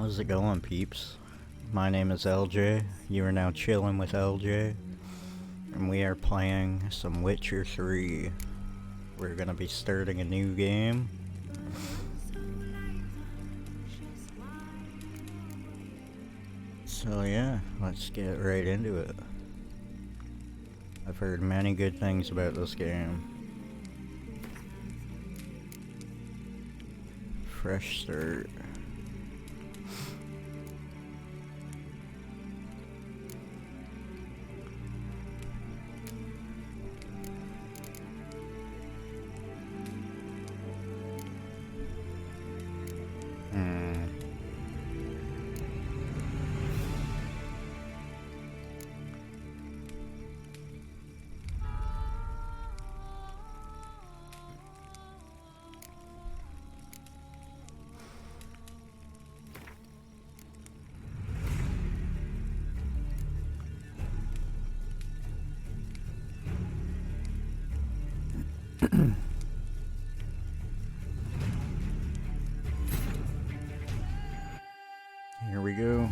How's it going, peeps? My name is LJ. You are now chilling with LJ, and we are playing some Witcher 3. We're gonna be starting a new game. So yeah, let's get right into it. I've heard many good things about this game. Fresh start. Here we go.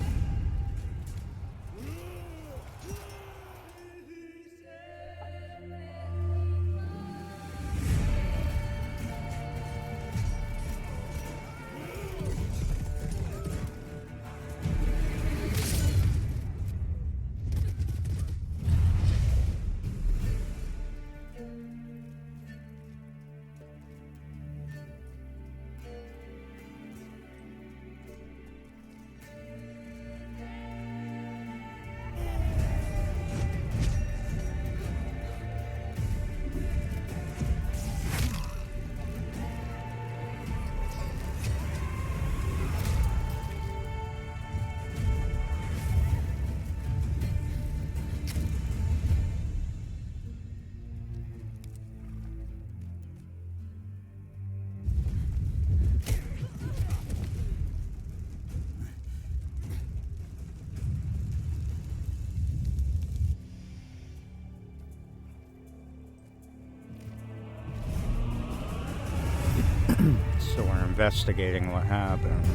So we're investigating what happened.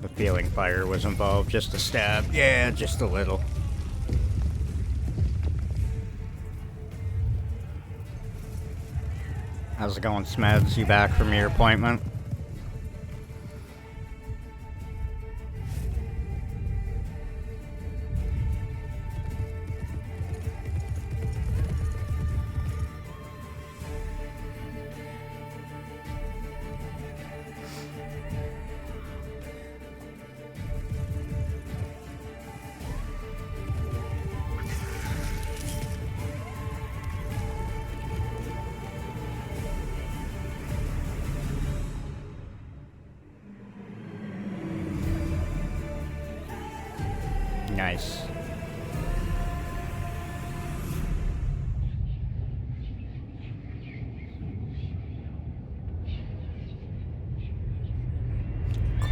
The feeling fire was involved, just a stab. Yeah, just a little. How's it going, Smeds? You back from your appointment? Nice.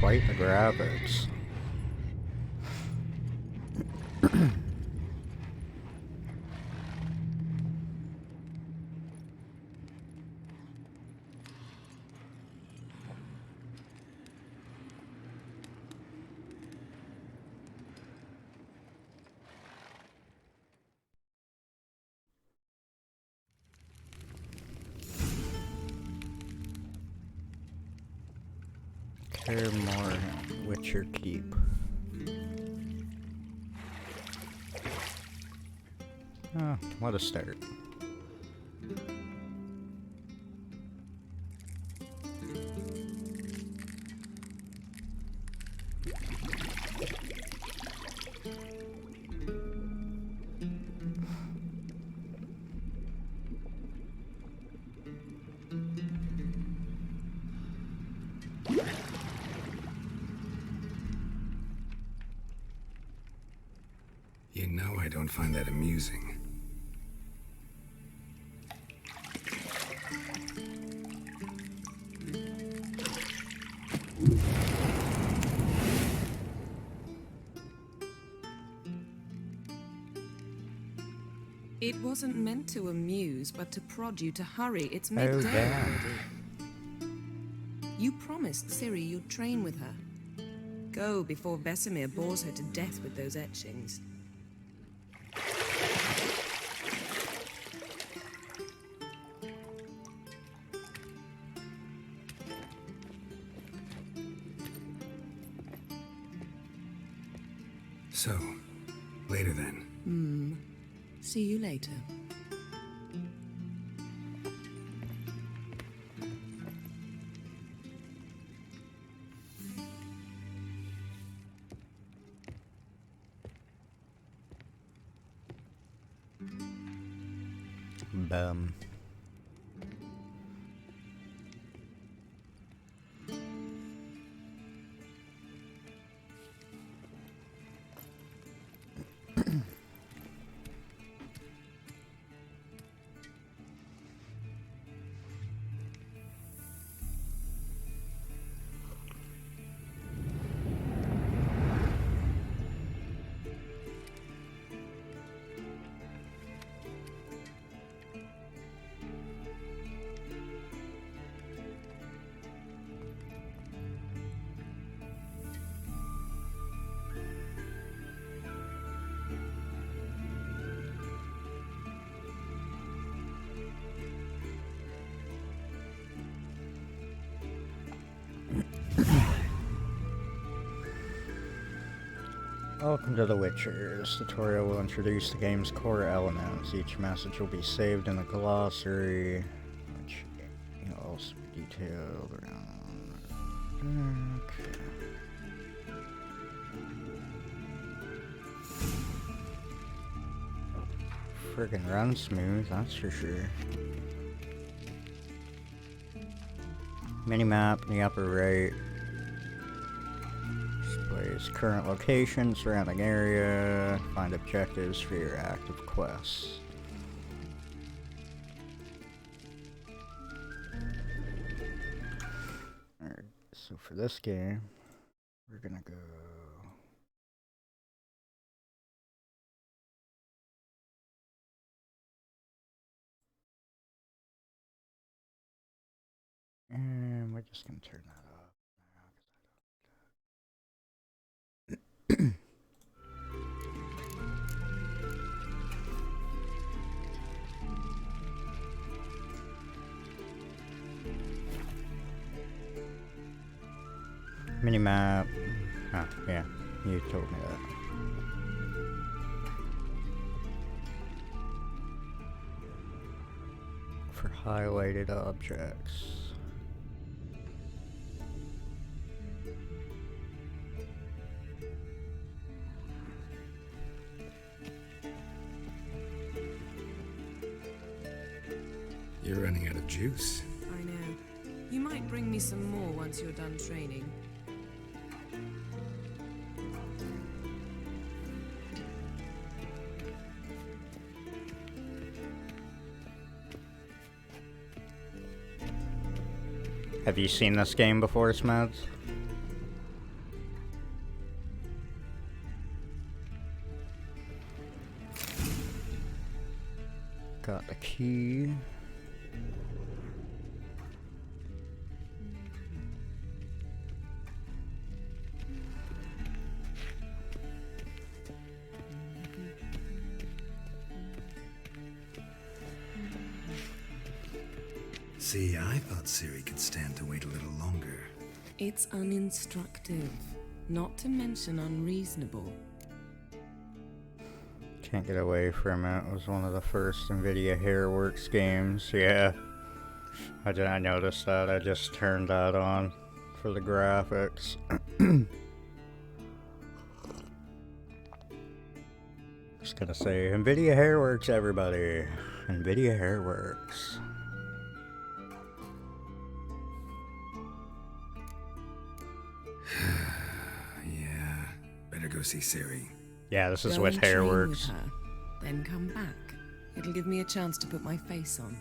Quite the graphics. More Witcher Keep. Oh, what a start. don't find that amusing. It wasn't meant to amuse, but to prod you to hurry. It's Oh, midday damn. already. You promised Ciri you'd train with her. Go before Vesemir bores her to death with those etchings. So, later then. See you later. Bum. Welcome to The Witcher. This tutorial will introduce the game's core elements. Each message will be saved in the glossary, which will also be detailed around. Okay. Friggin' run smooth, that's for sure. Minimap in the upper right. Displays current location, surrounding area, find objectives for your active quests. Alright, so for this game, we're gonna go... And we're just gonna turn that off now. Minimap. Oh, yeah, you told me that. For highlighted objects. You're running out of juice. I know. You might bring me some more once you're done training. Have you seen this game before, Smads? Got the key. See, I thought Ciri could stand to wait a little longer. It's uninstructive, not to mention unreasonable. Can't get away from it. It was one of the first NVIDIA Hairworks games. Yeah, I noticed that. I just turned that on for the graphics. Just gonna say, NVIDIA Hairworks, everybody. NVIDIA Hairworks. Yeah, better go see Ciri. Yeah, this is Go with and train Hairworks. with her. then come back. It'll give me a chance to put my face on.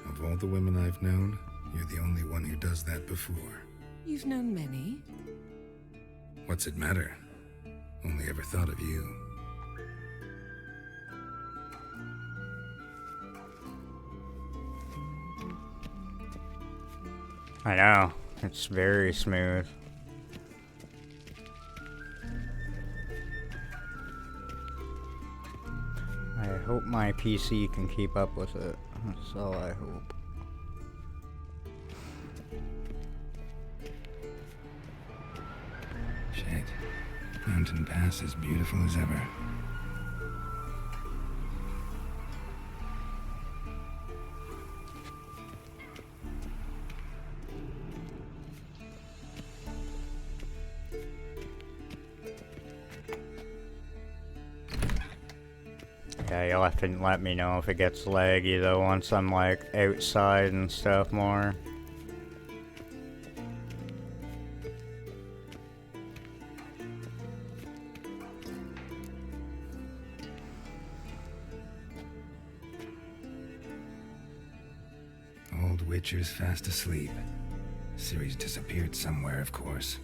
Of all the women I've known, you're the only one who does that before. You've known many. What's it matter? Only ever thought of you. I know. It's very smooth. I hope my PC can keep up with it. That's all I hope. Shit. Mountain Pass is beautiful as ever. Yeah, you'll have to let me know if it gets laggy though once I'm like outside and stuff more. Old Witcher's fast asleep. Ciri's disappeared somewhere, of course.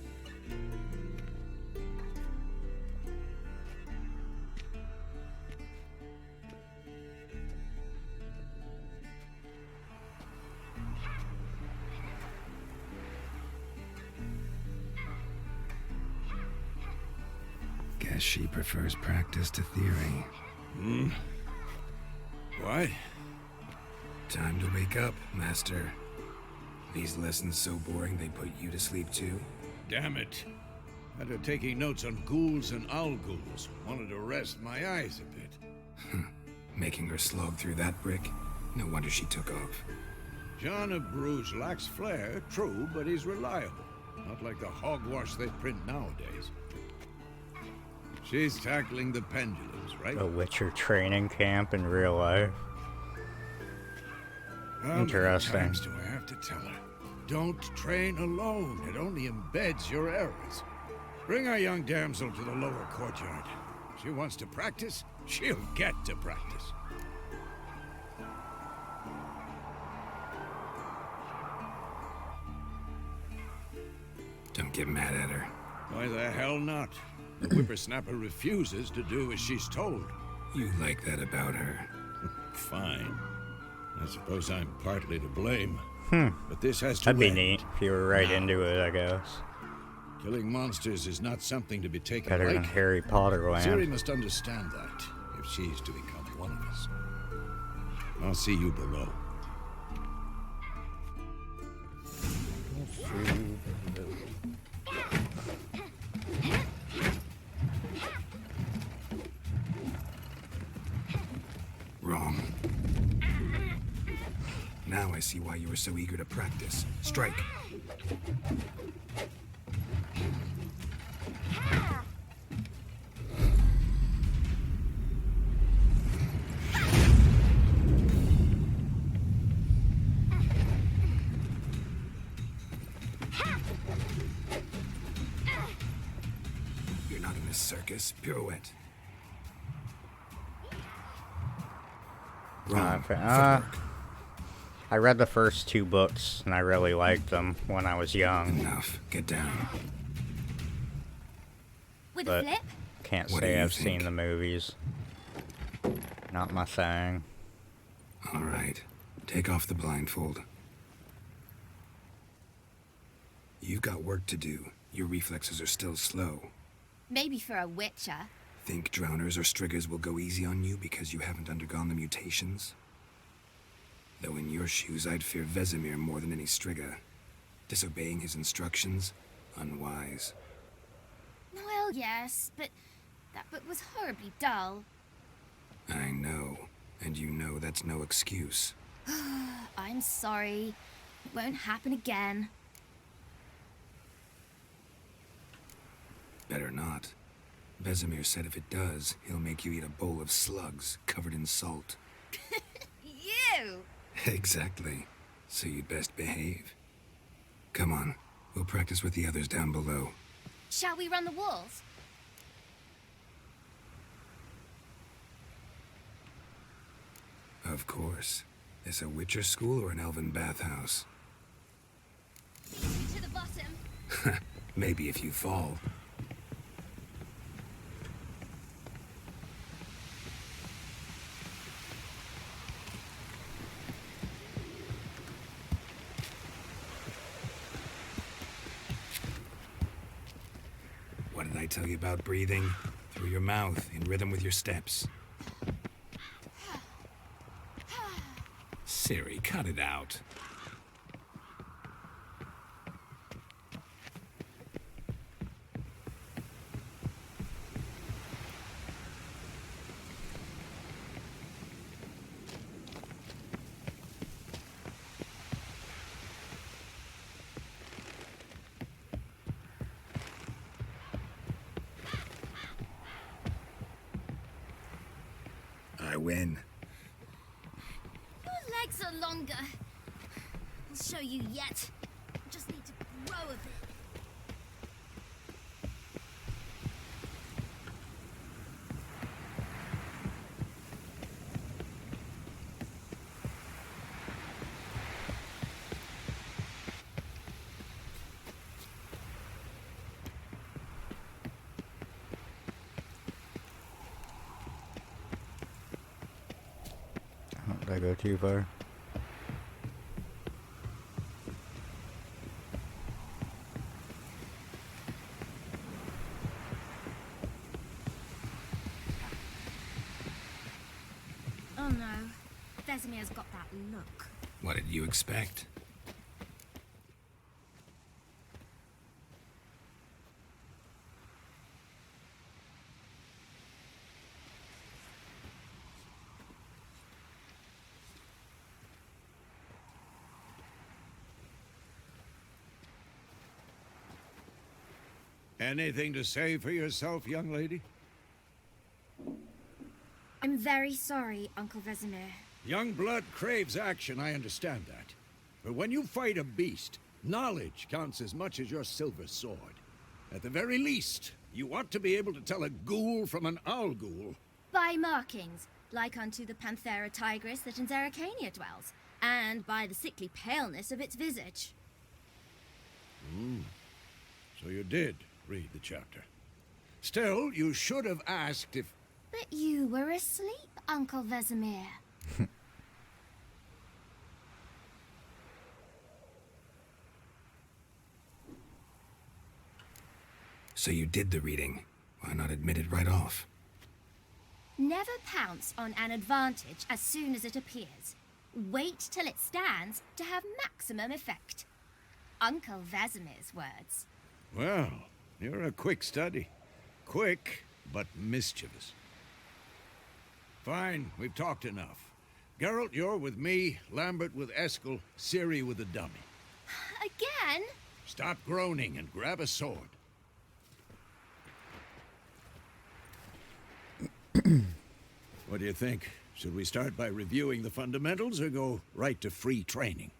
Guess she prefers practice to theory. What? Time to wake up, Master. These lessons so boring they put you to sleep too? Damn it. After taking notes on ghouls and owl ghouls, wanted to rest my eyes a bit. Making her slog through that brick? No wonder she took off. John of Bruges lacks flair, true, but he's reliable. Not like the hogwash they print nowadays. She's tackling the pendulums, right? A Witcher training camp in real life. How Interesting. many times do I have to tell her? Don't train alone. It only embeds your errors. Bring our young damsel to the lower courtyard. She wants to practice, she'll get to practice. Don't get mad at her. Why the hell not? The whippersnapper refuses to do as she's told. You like that about her. Fine. I suppose I'm partly to blame. But this has to That'd be end. neat if you were right Now. into it, I guess. Killing monsters is not something to be taken Better than lightly. Harry Potter Ciri land. must understand that, if she's to become one of us. I'll see you below. Wrong. Now I see why you were so eager to practice. Strike. You're not in this circus. Pirouette. Wrong. Footwork. I read the first 2 books and I really liked them when I was young, Enough. Get down. With But- a flip? can't What do say you I've think? seen the movies. Not my thing. All right. Take off the blindfold. You've got work to do. Your reflexes are still slow. Maybe for a witcher. Think drowners or striggers will go easy on you because you haven't undergone the mutations? Though in your shoes, I'd fear Vesemir more than any strigger. Disobeying his instructions? Unwise. Well, yes, but that book was horribly dull. I know. And you know that's no excuse. I'm sorry. It won't happen again. Better not. Vesemir said if it does, he'll make you eat a bowl of slugs covered in salt. You! Exactly. So you'd best behave. Come on. We'll practice with the others down below. Shall we run the walls? Of course. Is a Witcher school or an elven bathhouse? To the bottom. Maybe if you fall. What did I tell you about breathing? Through your mouth, in rhythm with your steps. Ciri, cut it out. I win. Your legs are longer. I'll show you yet. Just need to grow a bit. Did I go too far? Oh no. Vesemir's got that look. What did you expect? Anything to say for yourself, young lady? I'm very sorry, Uncle Vesemir. Young blood craves action, I understand that. But when you fight a beast, knowledge counts as much as your silver sword. At the very least, you ought to be able to tell a ghoul from an owl ghoul. By markings, like unto the Panthera tigris that in Zerrikania dwells, and by the sickly paleness of its visage. So you did read the chapter. Still, you should have asked if... But you were asleep, Uncle Vesemir. So you did the reading. Why not admit it right off? Never pounce on an advantage as soon as it appears. Wait till it stands to have maximum effect. Uncle Vesemir's words. Well, you're a quick study. Quick, but mischievous. Fine, we've talked enough. Geralt, you're with me, Lambert with Eskel, Ciri with the dummy. Again? Stop groaning and grab a sword. What do you think? Should we start by reviewing the fundamentals or go right to free training?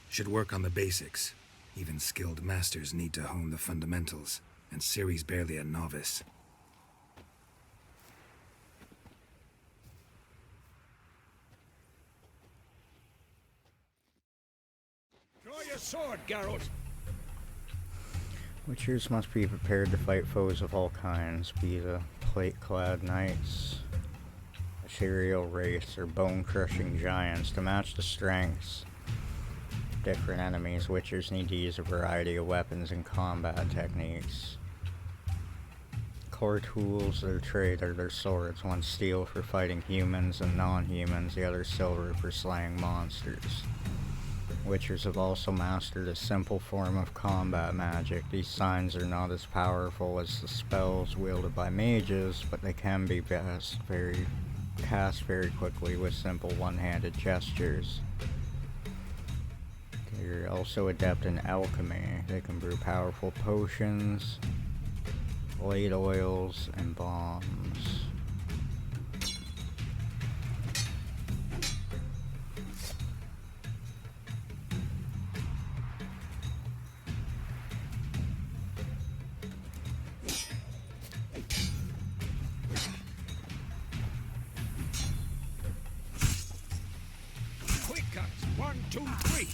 Should work on the basics. Even skilled masters need to hone the fundamentals, and Ciri's barely a novice. Draw your sword, Geralt! Witchers must be prepared to fight foes of all kinds, be the plate-clad knights, ethereal wraiths, or bone-crushing giants. To match the strengths of different enemies, Witchers need to use a variety of weapons and combat techniques. Core tools of their trade are their swords, one steel for fighting humans and non-humans, the other silver for slaying monsters. Witchers have also mastered a simple form of combat magic. These signs are not as powerful as the spells wielded by mages, but they can be cast very quickly with simple one-handed gestures. They're also adept in alchemy. They can brew powerful potions, blade oils, and bombs. 2, 3.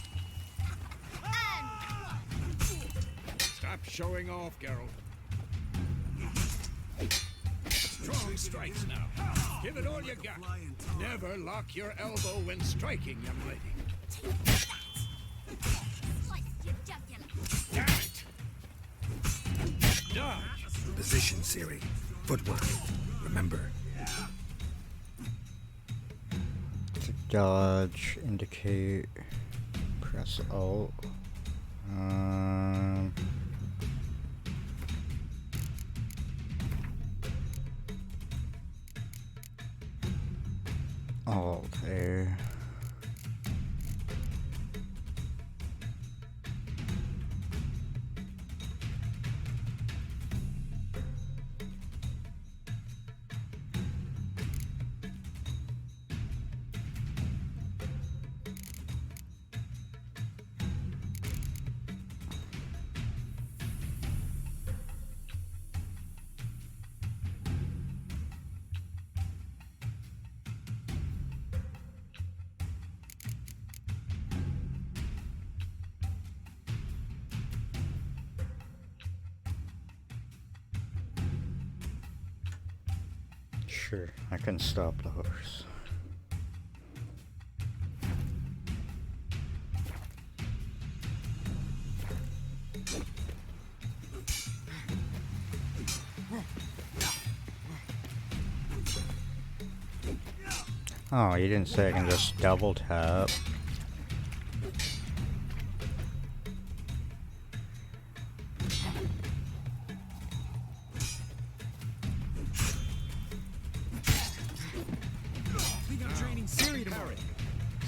Stop showing off, Geralt. Strong strikes now. Give it all you got. Never lock your elbow when striking, young lady. Damn it! Dodge. Position, Ciri. Footwork. Remember. To dodge, indicate, press Alt. Alt A. Sure, I can stop the horse. Oh, you didn't say I can just double tap.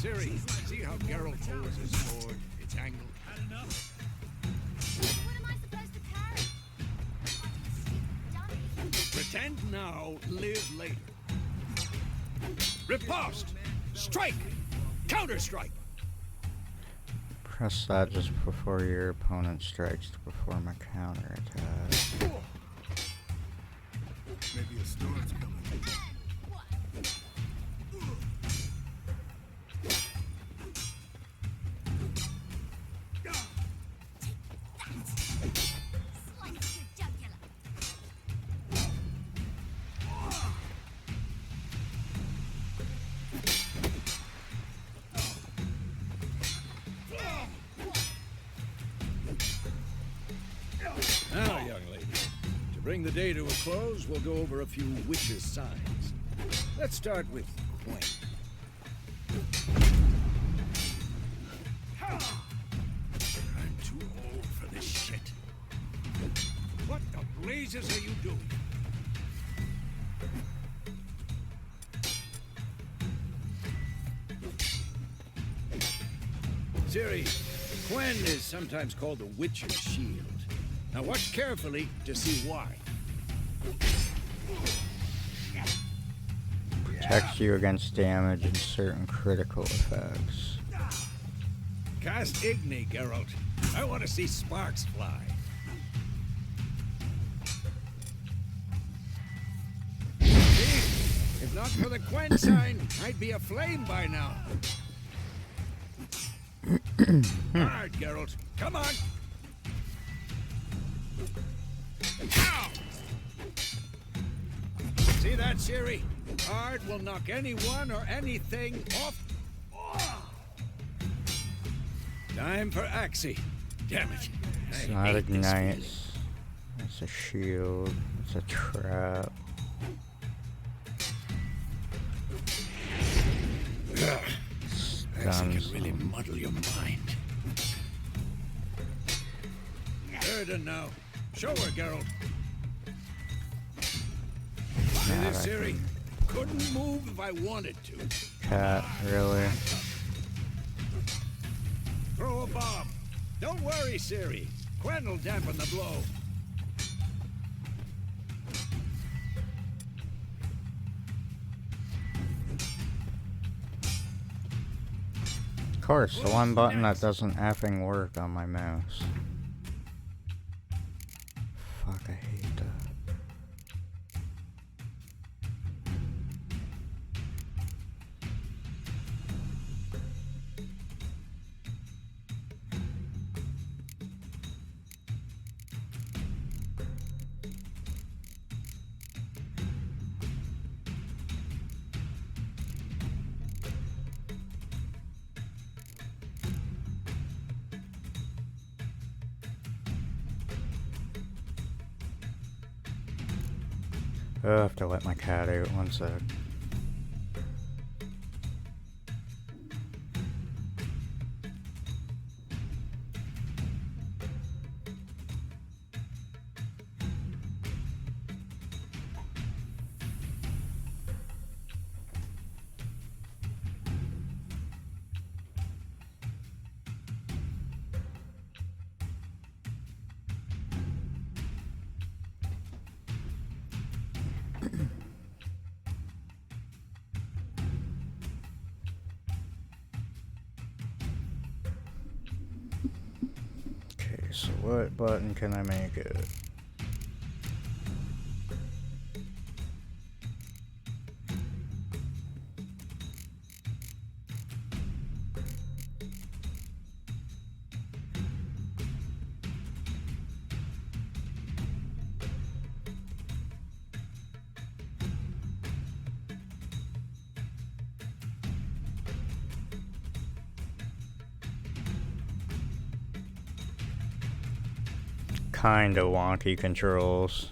Ciri, see how Geralt holds his sword? It's angled. What am I supposed to carry? Dummy. Pretend now, live later. Riposte! Strike! Counter-strike! Press that just before your opponent strikes to perform a counterattack. Maybe a storm's coming. Slice your jugular. Now, young lady, to bring the day to a close, we'll go over a few witches' signs. Let's start with Quen. I'm too old for this shit. What the blazes are you doing? Ciri, Quen is sometimes called the Witch's Shield. Now watch carefully to see why. Protects you against damage and certain critical effects. Cast Igni, Geralt. I want to see sparks fly. See? If not for the Quen sign, I'd be aflame by now. Hard, Geralt. Come on. Ow! See that, Ciri? Hard will knock anyone or anything off. Time for Axii. Damn it. It's I not hate this feeling. ignites. It's a shield. It's a trap. Axii Stuns can really them. muddle your mind. Durden now. Show her, Geralt. See Nah, this, I Ciri? Couldn't move if I wanted to. Cat, really? Throw a bomb. Don't worry, Ciri. Quen will dampen the blow. Of course, the one button that doesn't effing work on my mouse. Fuck, I hate that. Oh, I have to let my cat out. One sec. Okay, so what button can I make it? Kinda wonky controls.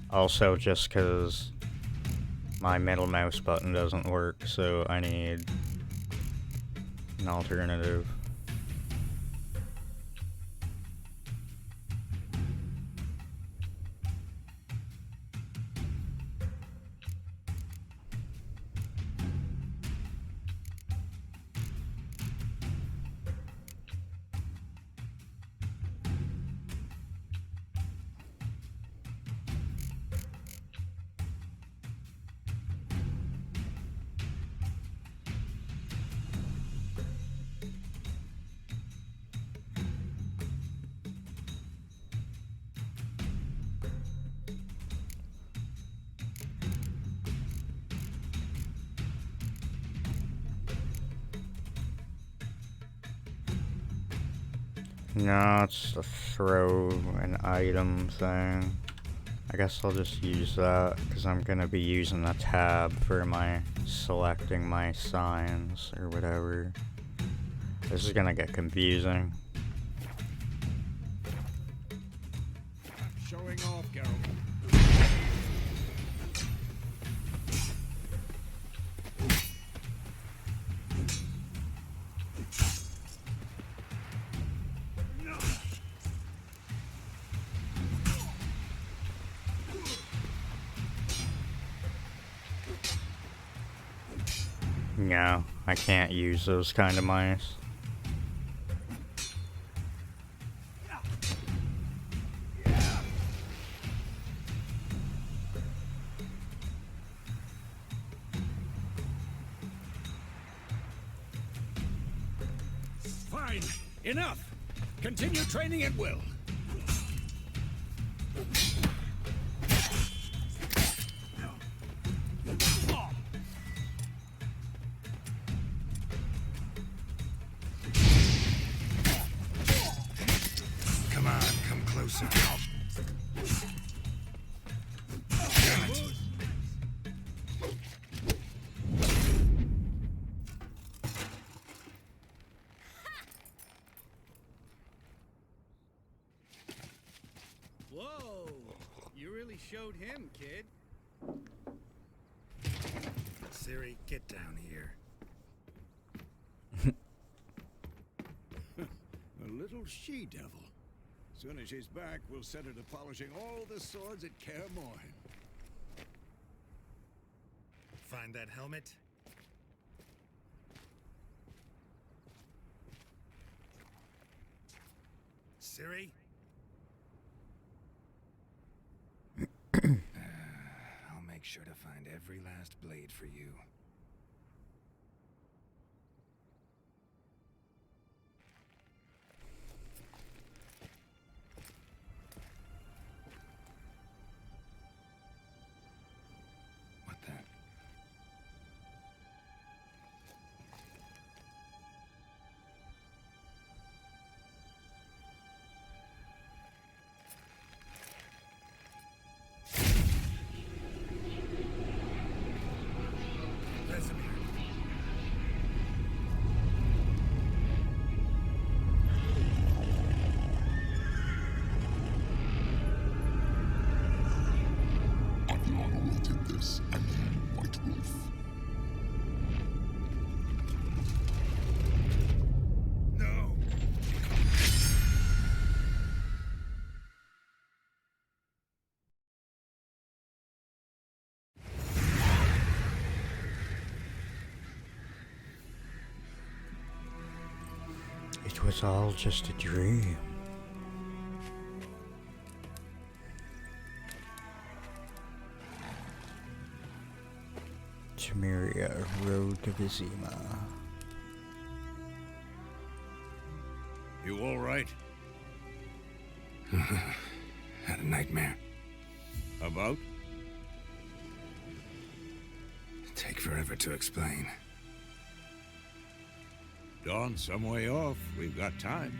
Also, just because my middle mouse button doesn't work, so I need an alternative. No, it's the throw an item thing. I guess I'll just use that because I'm gonna be using a tab for my selecting my signs or whatever. This is gonna get confusing. Showing off, Geralt. No, I can't use those kind of mice. Fine. Enough. Continue training at will. Come on, come closer. Damn it. Whoa! You really showed him, kid. Ciri, get down here. A little she-devil. Soon as she's back, we'll set her to polishing all the swords at Kaer Morhen. Find that helmet? Ciri? I'll make sure to find every last blade for you. What the? was all just a dream. Temeria, Road to Vizima. You all right? Had a nightmare. About? Take forever to explain. Dawn's some way off. We've got time.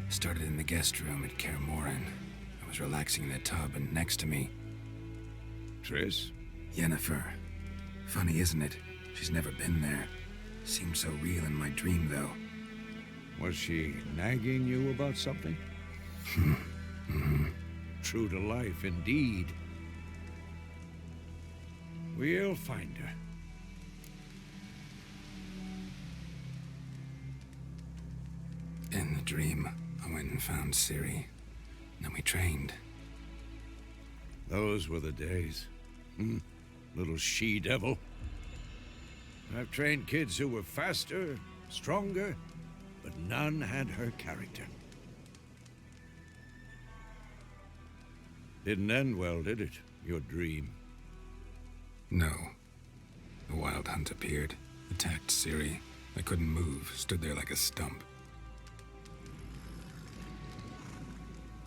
Started in the guest room at Kaer Morhen. I was relaxing in a tub, and next to me, Triss? Yennefer. Funny, isn't it? She's never been there. Seemed so real in my dream, though. Was she nagging you about something? True to life, indeed. We'll find her. In the dream, I went and found Ciri. Then we trained. Those were the days. Little she-devil. I've trained kids who were faster, stronger, but none had her character. Didn't end well, did it? Your dream? No. The Wild Hunt appeared, attacked Ciri. I couldn't move, stood there like a stump.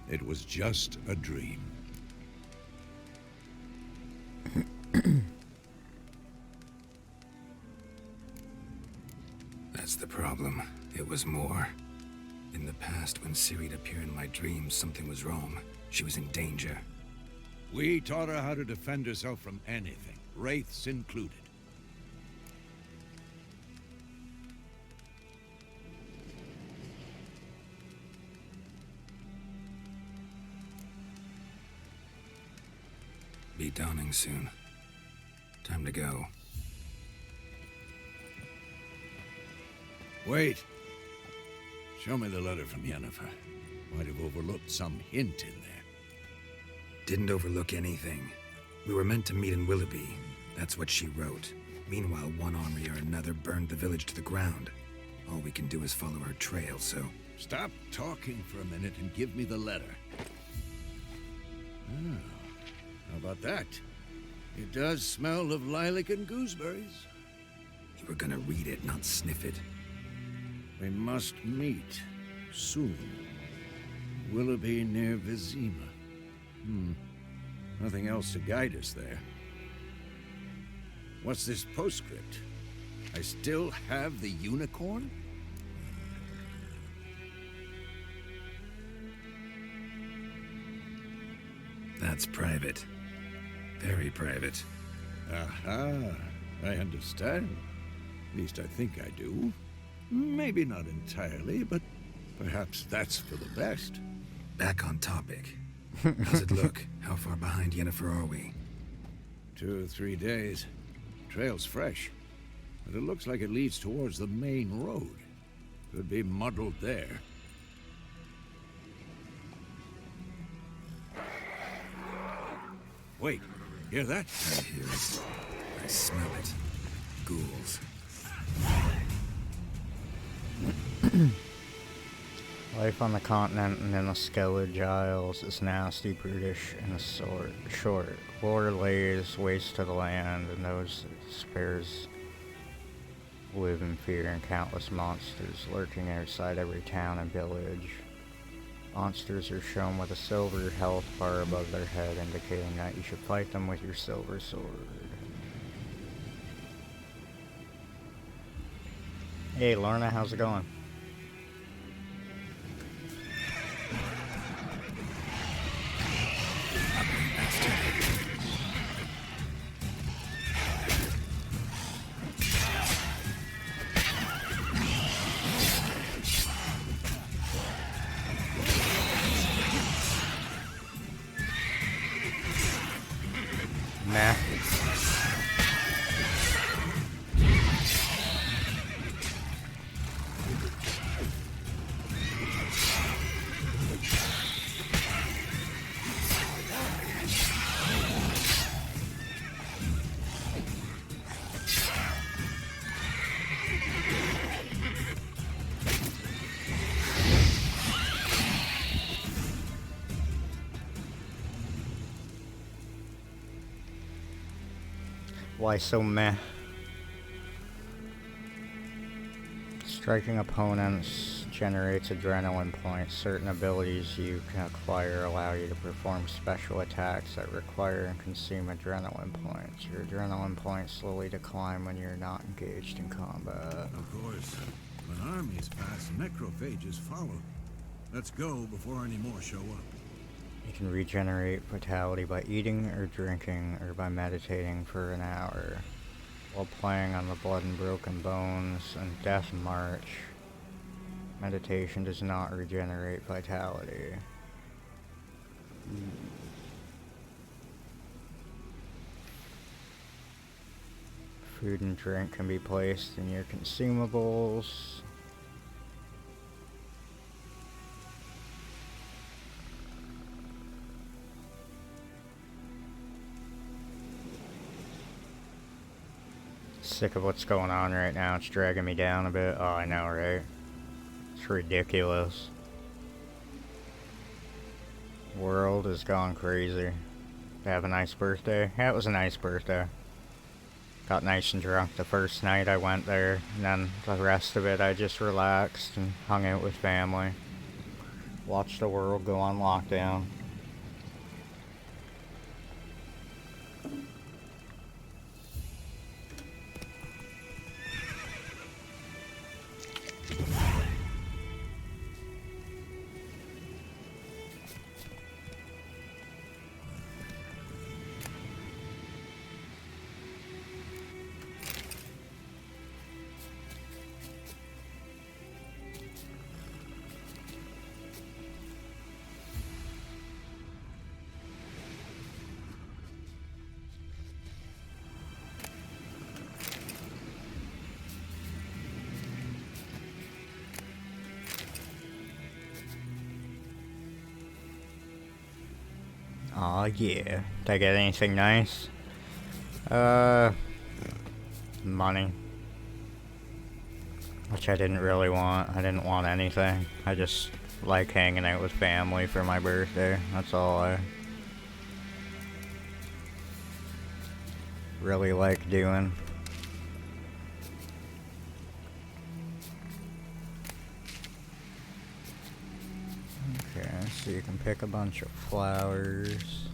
It was just a dream. That's the problem. It was more. In the past, when Ciri'd appear in my dreams, something was wrong. She was in danger. We taught her how to defend herself from anything, wraiths included. Be dawning soon. Time to go. Wait. Show me the letter from Yennefer. Might have overlooked some hint in there. Didn't overlook anything. We were meant to meet in Willoughby. That's what she wrote. Meanwhile, one army or another burned the village to the ground. All we can do is follow her trail, so... Stop talking for a minute and give me the letter. Oh, how about that? It does smell of lilac and gooseberries. You were gonna read it, not sniff it. We must meet soon. Willoughby near Vizima. Nothing else to guide us there. What's this postscript? I still have the unicorn? That's private. Very private. Aha, I understand. At least I think I do. Maybe not entirely, but perhaps that's for the best. Back on topic. How's it look? How far behind Yennefer are we? 2 or 3 days. Trail's fresh, but it looks like it leads towards the main road. Could be muddled there. Wait, hear that? I hear it. I smell it. Ghouls. Life on the continent and in the Skellige Isles is nasty, brutish, and short. War lays waste to the land, and those it spares live in fear, and countless monsters lurking outside every town and village. Monsters are shown with a silver health bar above their head, indicating that you should fight them with your silver sword. Hey Lorna, how's it going? Nah. Why so meh? Striking opponents generates adrenaline points. Certain abilities you can acquire allow you to perform special attacks that require and consume adrenaline points. Your adrenaline points slowly decline when you're not engaged in combat. Of course, when armies pass, necrophages follow. Let's go before any more show up. You can regenerate vitality by eating or drinking or by meditating for an hour. While playing on the Blood and Broken Bones and Death March, meditation does not regenerate vitality. Food and drink can be placed in your consumables. Sick of what's going on right now. It's dragging me down a bit. Oh, I know, right? It's ridiculous. World has gone crazy. Have a nice birthday? Yeah, it was a nice birthday. Got nice and drunk the first night I went there, and then the rest of it I just relaxed and hung out with family. Watched the world go on lockdown. Aw, yeah. Did I get anything nice? Money. Which I didn't really want. I didn't want anything. I just like hanging out with family for my birthday. That's all I really like doing. Okay, so you can pick a bunch of flowers.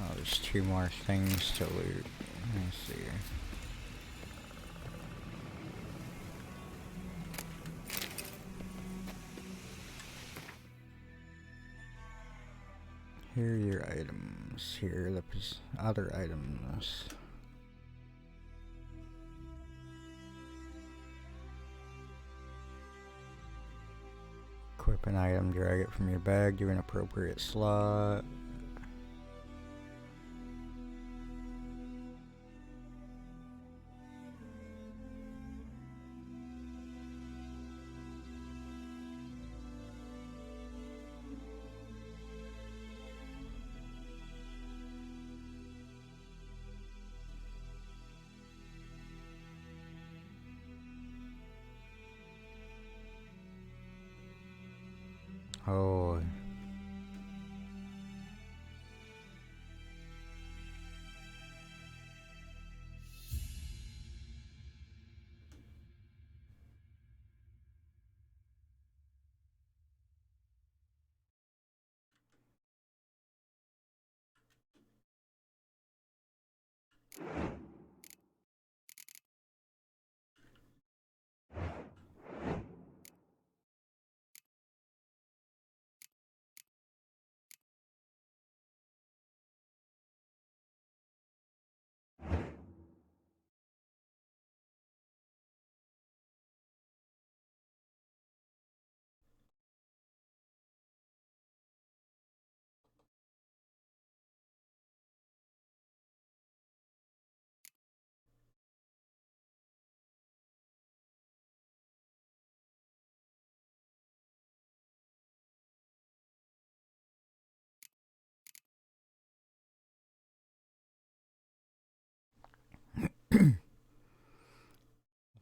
Oh, there's 2 more things to loot. Let me see. Here are your items. Here are the other items. Equip an item, drag it from your bag to an appropriate slot. Oh.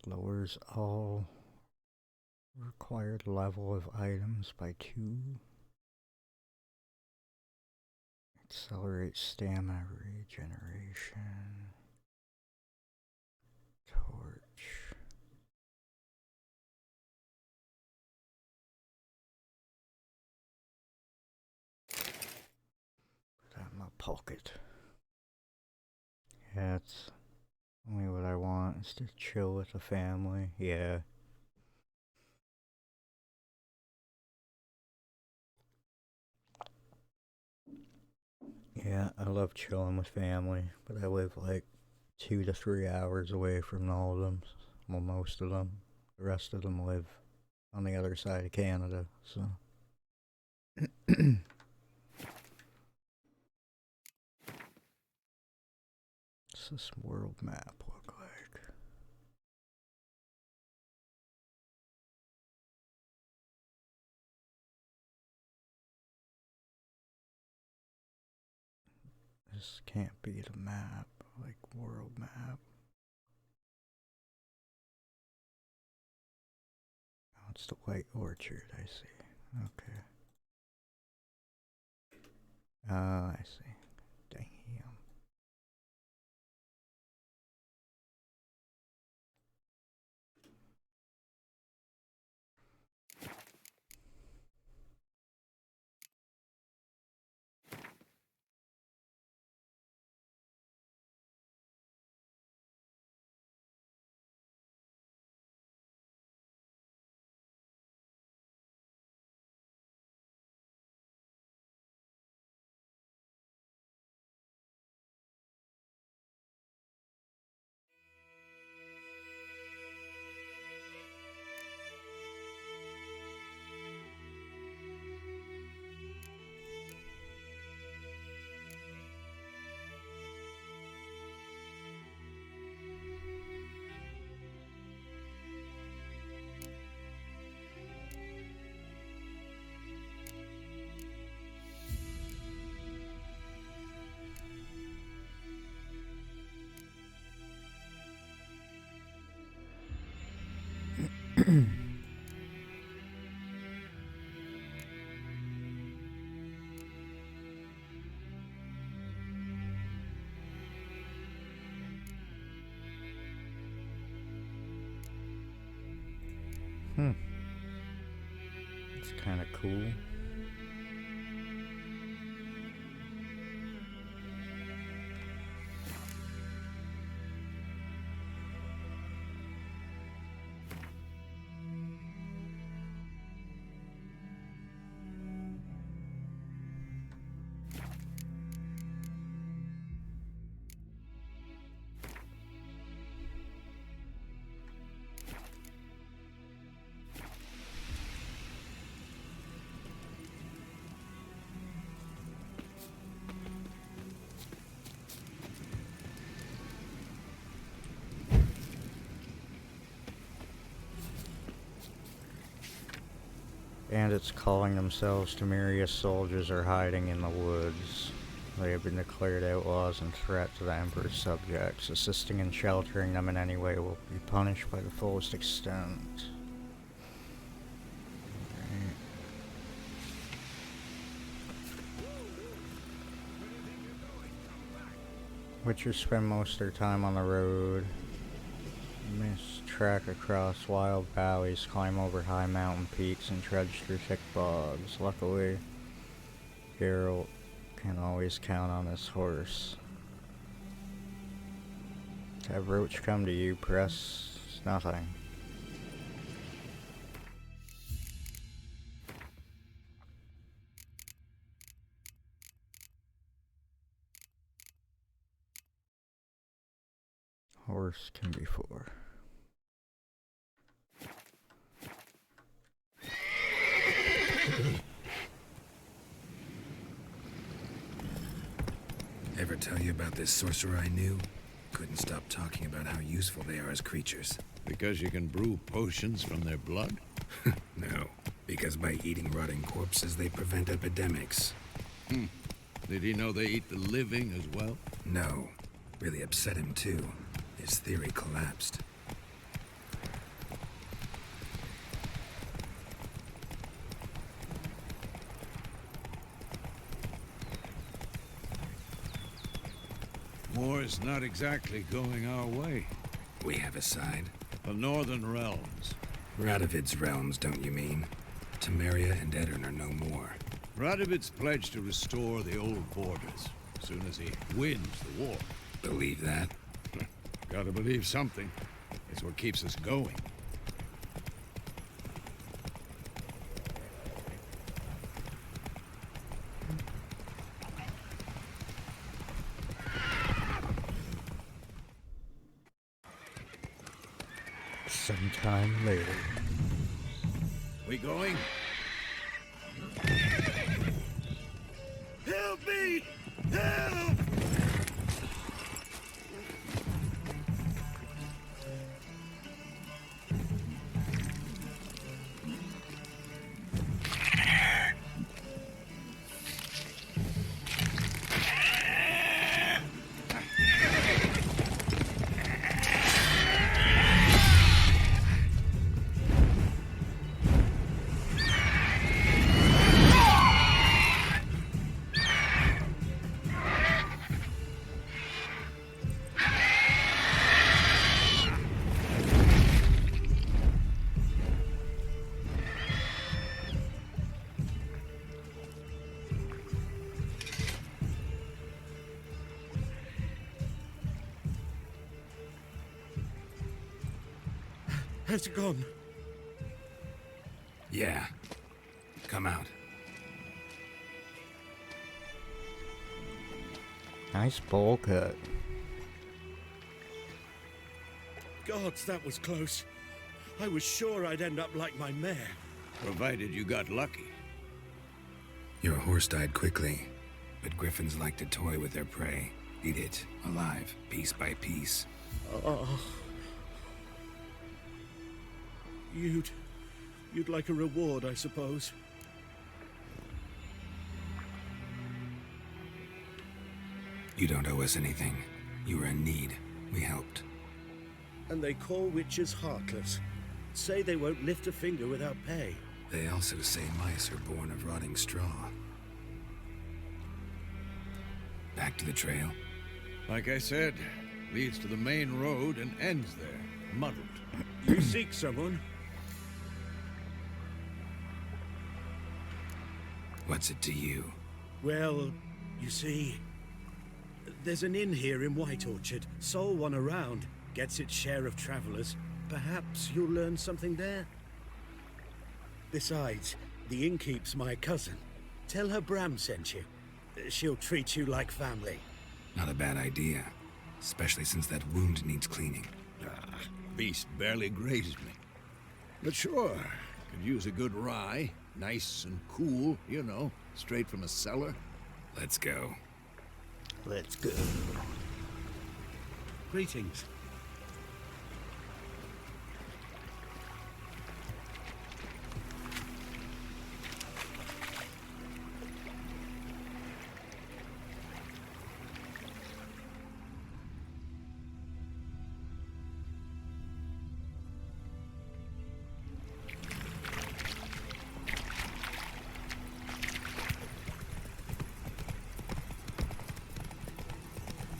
Lowers all required level of items by 2. Accelerate stamina regeneration. Torch. Put that in my pocket. Yeah, it's only what I want is to chill with the family. Yeah. Yeah, I love chilling with family, but I live like 2 to 3 hours away from all of them. Well, most of them. The rest of them live on the other side of Canada, so. What's this world map look like? This can't be the map, like world map. Oh, it's the White Orchard, I see. Okay. I see. Damn. It's kind of cool. Bandits calling themselves Temerius soldiers are hiding in the woods. They have been declared outlaws and threat to the Emperor's subjects. Assisting and sheltering them in any way will be punished by the fullest extent. Right. Witchers spend most of their time on the road. Mist trek across wild valleys, climb over high mountain peaks, and trudge through thick bogs. Luckily, Geralt can always count on his horse. Have Roach come to you, press nothing. Horse can be 4. Ever tell you about this sorcerer I knew? Couldn't stop talking about how useful they are as creatures. Because you can brew potions from their blood? No, because by eating rotting corpses, they prevent epidemics. Did he know they eat the living as well? No. Really upset him, too. His theory collapsed. War's not exactly going our way. We have a side. The Northern Realms. Radovid's realms, don't you mean? Temeria and Edirn are no more. Radovid's pledged to restore the old borders as soon as he wins the war. Believe that? Gotta believe something. It's what keeps us going. Sometime later. We going? Help me! Help! Has it gone? Yeah. Come out. Nice bowl cut. Gods, that was close. I was sure I'd end up like my mare. Provided you got lucky. Your horse died quickly, but griffins like to toy with their prey. Eat it, alive, piece by piece. Oh. You'd like a reward, I suppose. You don't owe us anything. You were in need. We helped. And they call witches heartless. Say they won't lift a finger without pay. They also say mice are born of rotting straw. Back to the trail? Like I said, leads to the main road and ends there, muddled. You seek someone? What's it to you? Well, you see, there's an inn here in White Orchard. Sole one around. Gets its share of travelers. Perhaps you'll learn something there? Besides, the innkeep's my cousin. Tell her Bram sent you. She'll treat you like family. Not a bad idea. Especially since that wound needs cleaning. Beast barely grazed me. But sure, could use a good rye. Nice and cool, you know, straight from a cellar. Let's go. Let's go. Greetings.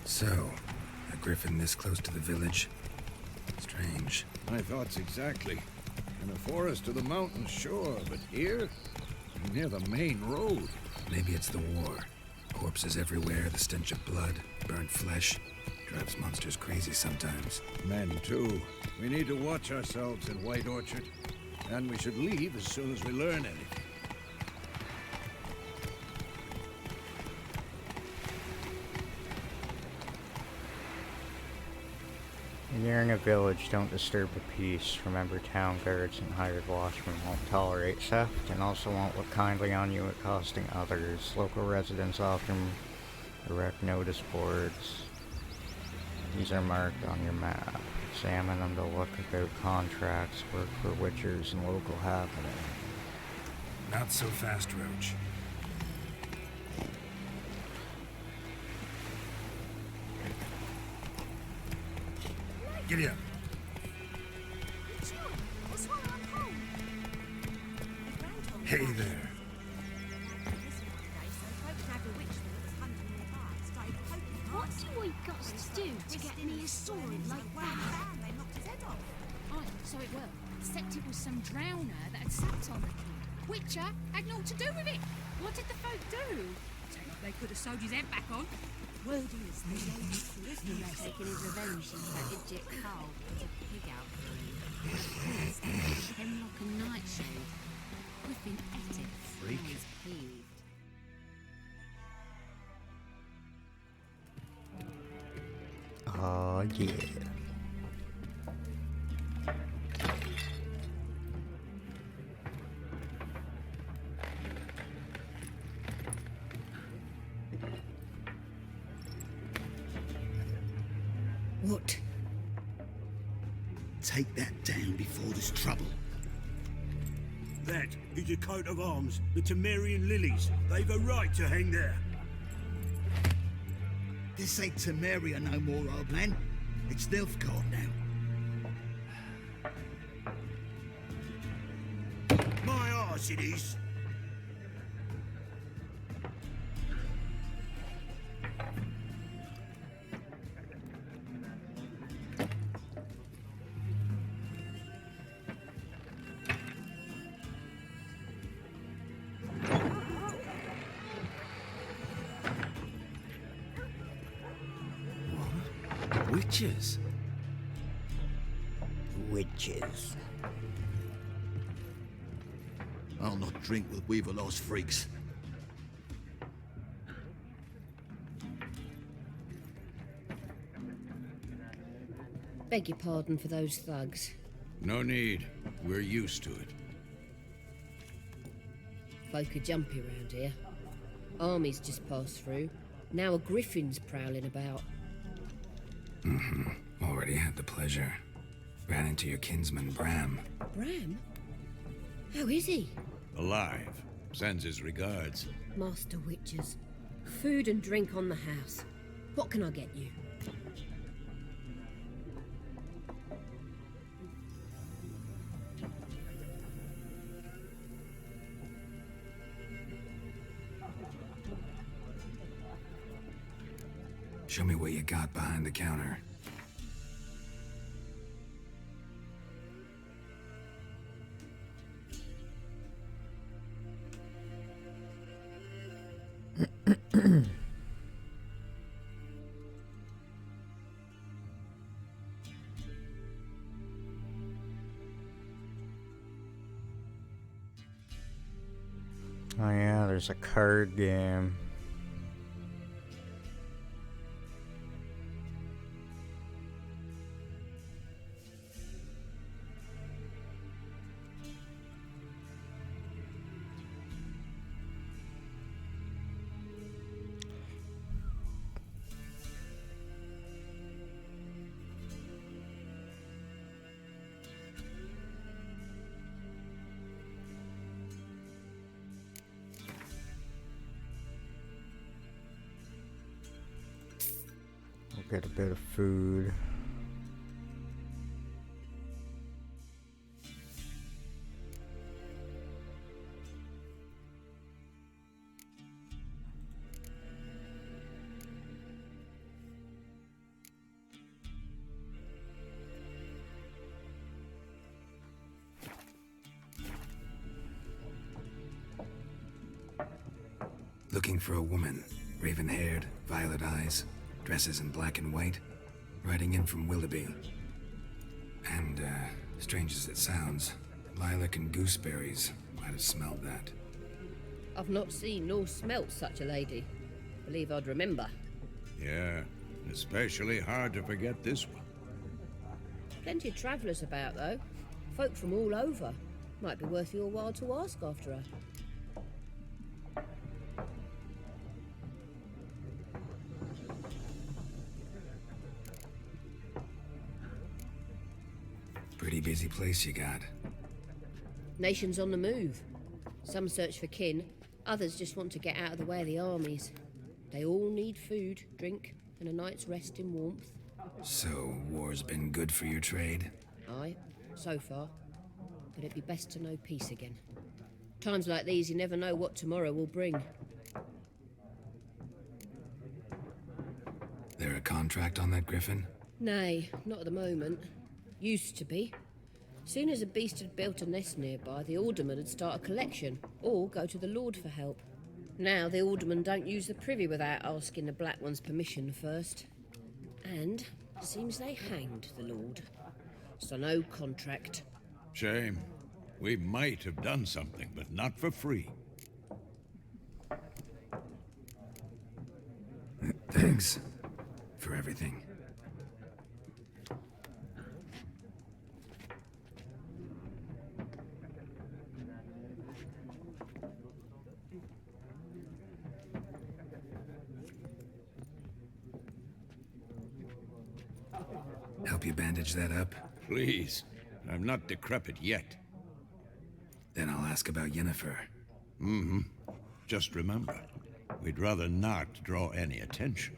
So, a griffin this close to the village? Strange. My thoughts exactly. In the forest or the mountains, sure, but here? Near the main road. Maybe it's the war. Corpses everywhere, the stench of blood, burnt flesh. Drives monsters crazy sometimes. Men, too. We need to watch ourselves in White Orchard. And we should leave as soon as we learn anything. When you're in a village, don't disturb the peace. Remember, town guards and hired watchmen won't tolerate theft and also won't look kindly on you at costing others. Local residents often erect notice boards. These are marked on your map. Examine them to look about contracts, work for witchers, and local happenings. Not so fast, Roach. Giddy up. Hey there. What See what he got to do to get near soaring like that. Aye, so it were. Except it was some drowner that had sat on the kid. Witcher had naught to do with it. What did the folk do? Don't know if they could have sewed his head back on. Word is the lady Christmas taking his revenge since that idiot Carl put a pig out for him. The priest, hemlock and nightshade. Griffin ate it. Freak. And was peeved. Oh yeah. What? Take that down before there's trouble. That is a coat of arms, the Temerian lilies. They've a right to hang there. This ain't Temeria no more, old man. It's Nilfgaard now. My arse it is. Witches? Witches. I'll not drink with Weaverlost freaks. Beg your pardon for those thugs. No need. We're used to it. Folk are jumpy round here. Armies just passed through. Now a griffin's prowling about. Already had the pleasure. Ran into your kinsman, Bram. Bram? How is he? Alive. Sends his regards. Master Witchers. Food and drink on the house. What can I get you? Show me what you got behind the counter. Oh yeah, there's a card game. We'll get a bit of food. Looking for a woman. Raven-haired, violet eyes, dresses in black and white. Riding in from Willoughby. And, strange as it sounds, lilac and gooseberries might have smelled that. I've not seen nor smelt such a lady. Believe I'd remember. Yeah, especially hard to forget this one. Plenty of travellers about, though. Folk from all over. Might be worth your while to ask after her. Pretty busy place you got. Nations on the move. Some search for kin, others just want to get out of the way of the armies. They all need food, drink, and a night's rest in warmth. So, war's been good for your trade? Aye, so far. But it'd be best to know peace again. Times like these, you never know what tomorrow will bring. There a contract on that griffin? Nay, not at the moment. Used to be. Soon as a beast had built a nest nearby, the alderman would start a collection, or go to the Lord for help. Now the aldermen don't use the privy without asking the Black One's permission first. And seems they hanged the Lord. So no contract. Shame. We might have done something, but not for free. Thanks for everything. Help you bandage that up? Please. I'm not decrepit yet. Then I'll ask about Yennefer. Mm-hmm. Just remember, we'd rather not draw any attention.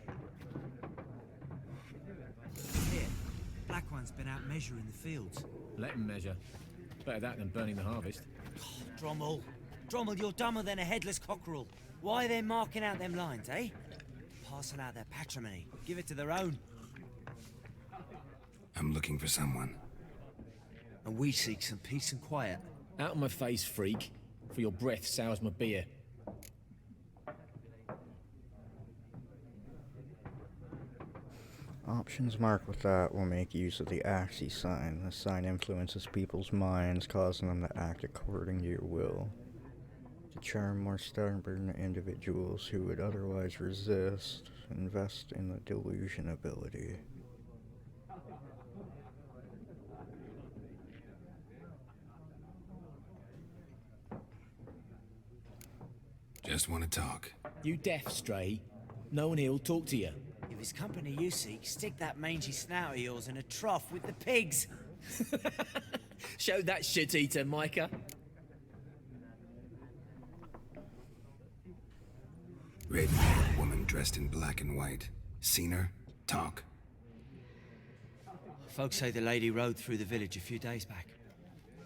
Here, Black One's been out measuring the fields. Let him measure. Better that than burning the harvest. Drommel. Drommel, you're dumber than a headless cockerel. Why are they marking out them lines, eh? Passing out their patrimony. Give it to their own. I'm looking for someone. And we seek some peace and quiet. Out of my face, freak. For your breath sours my beer. Options marked with that will make use of the Axis sign. The sign influences people's minds, causing them to act according to your will. To charm more stubborn individuals who would otherwise resist, invest in the delusion ability. Just want to talk. You deaf, Stray? No one here'll talk to you. If it's company you seek, stick that mangy snout of yours in a trough with the pigs. Show that shit-eater, Micah. Red-haired woman dressed in black and white. Seen her? Talk. Folks say the lady rode through the village a few days back.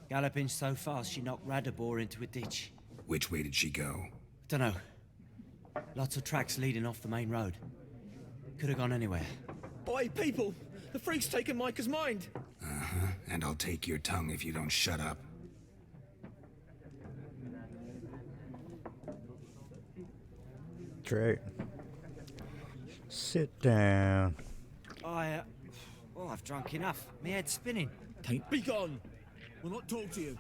Galloping so fast she knocked Radabor into a ditch. Which way did she go? Dunno. Lots of tracks leading off the main road. Could have gone anywhere. Oi, people! The freak's taken Micah's mind! Uh-huh. And I'll take your tongue if you don't shut up. Great. Sit down. Well, I've drunk enough. My head's spinning. Tain't be gone! We'll not talk to you.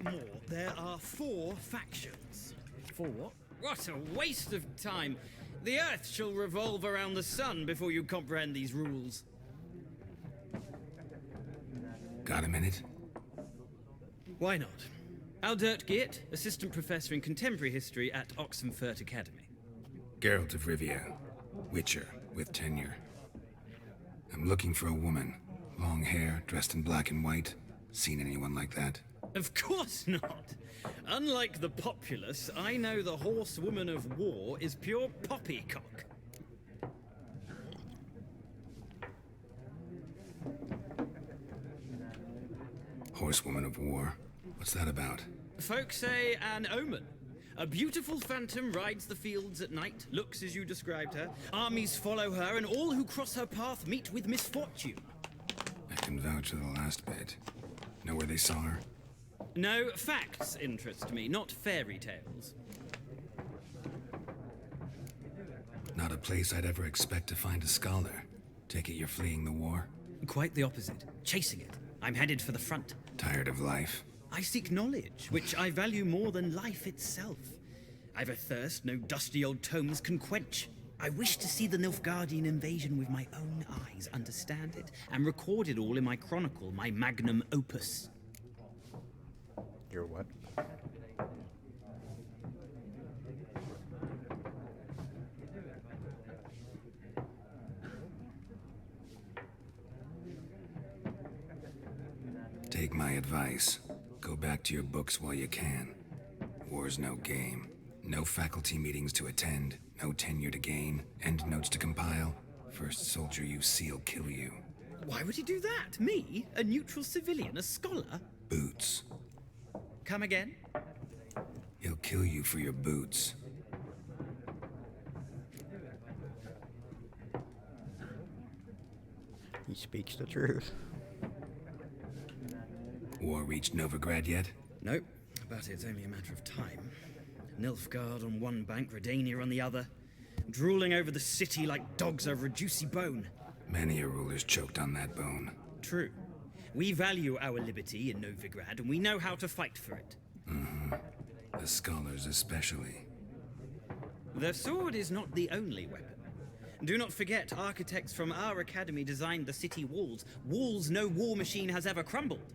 More. There are 4 factions. 4 what? What a waste of time! The Earth shall revolve around the sun before you comprehend these rules. Got a minute? Why not? Aldert Geert, Assistant Professor in Contemporary History at Oxenfurt Academy. Geralt of Rivia. Witcher, with tenure. I'm looking for a woman. Long hair, dressed in black and white. Seen anyone like that? Of course not! Unlike the populace, I know the horsewoman of war is pure poppycock. Horsewoman of war? What's that about? Folks say an omen. A beautiful phantom rides the fields at night, looks as you described her. Armies follow her, and all who cross her path meet with misfortune. I can vouch for the last bit. Know where they saw her? No, facts interest me, not fairy tales. Not a place I'd ever expect to find a scholar. Take it you're fleeing the war? Quite the opposite. Chasing it. I'm headed for the front. Tired of life? I seek knowledge, which I value more than life itself. I've a thirst no dusty old tomes can quench. I wish to see the Nilfgaardian invasion with my own eyes, understand it, and record it all in my chronicle, my magnum opus. Your what? Take my advice. Go back to your books while you can. War's no game. No faculty meetings to attend, no tenure to gain, endnotes to compile. First soldier you see'll kill you. Why would he do that? Me? A neutral civilian? A scholar? Boots. Come again? He'll kill you for your boots. He speaks the truth. War reached Novigrad yet? Nope, but it's only a matter of time. Nilfgaard on one bank, Redania on the other, drooling over the city like dogs over a juicy bone. Many a ruler's choked on that bone. True. We value our liberty in Novigrad, and we know how to fight for it. Mm-hmm. The scholars especially. The sword is not the only weapon. Do not forget, architects from our academy designed the city walls. Walls no war machine has ever crumbled.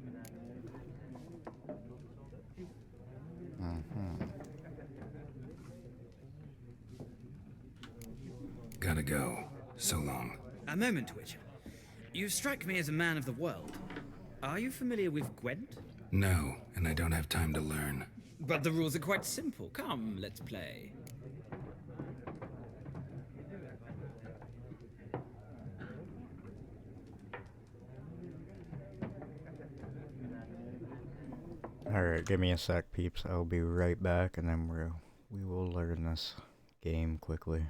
Gotta go. So long. A moment, Witcher. You strike me as a man of the world. Are you familiar with Gwent? No, and I don't have time to learn. But the rules are quite simple. Come, let's play. Alright, give me a sec, peeps. I'll be right back, and then we will learn this game quickly.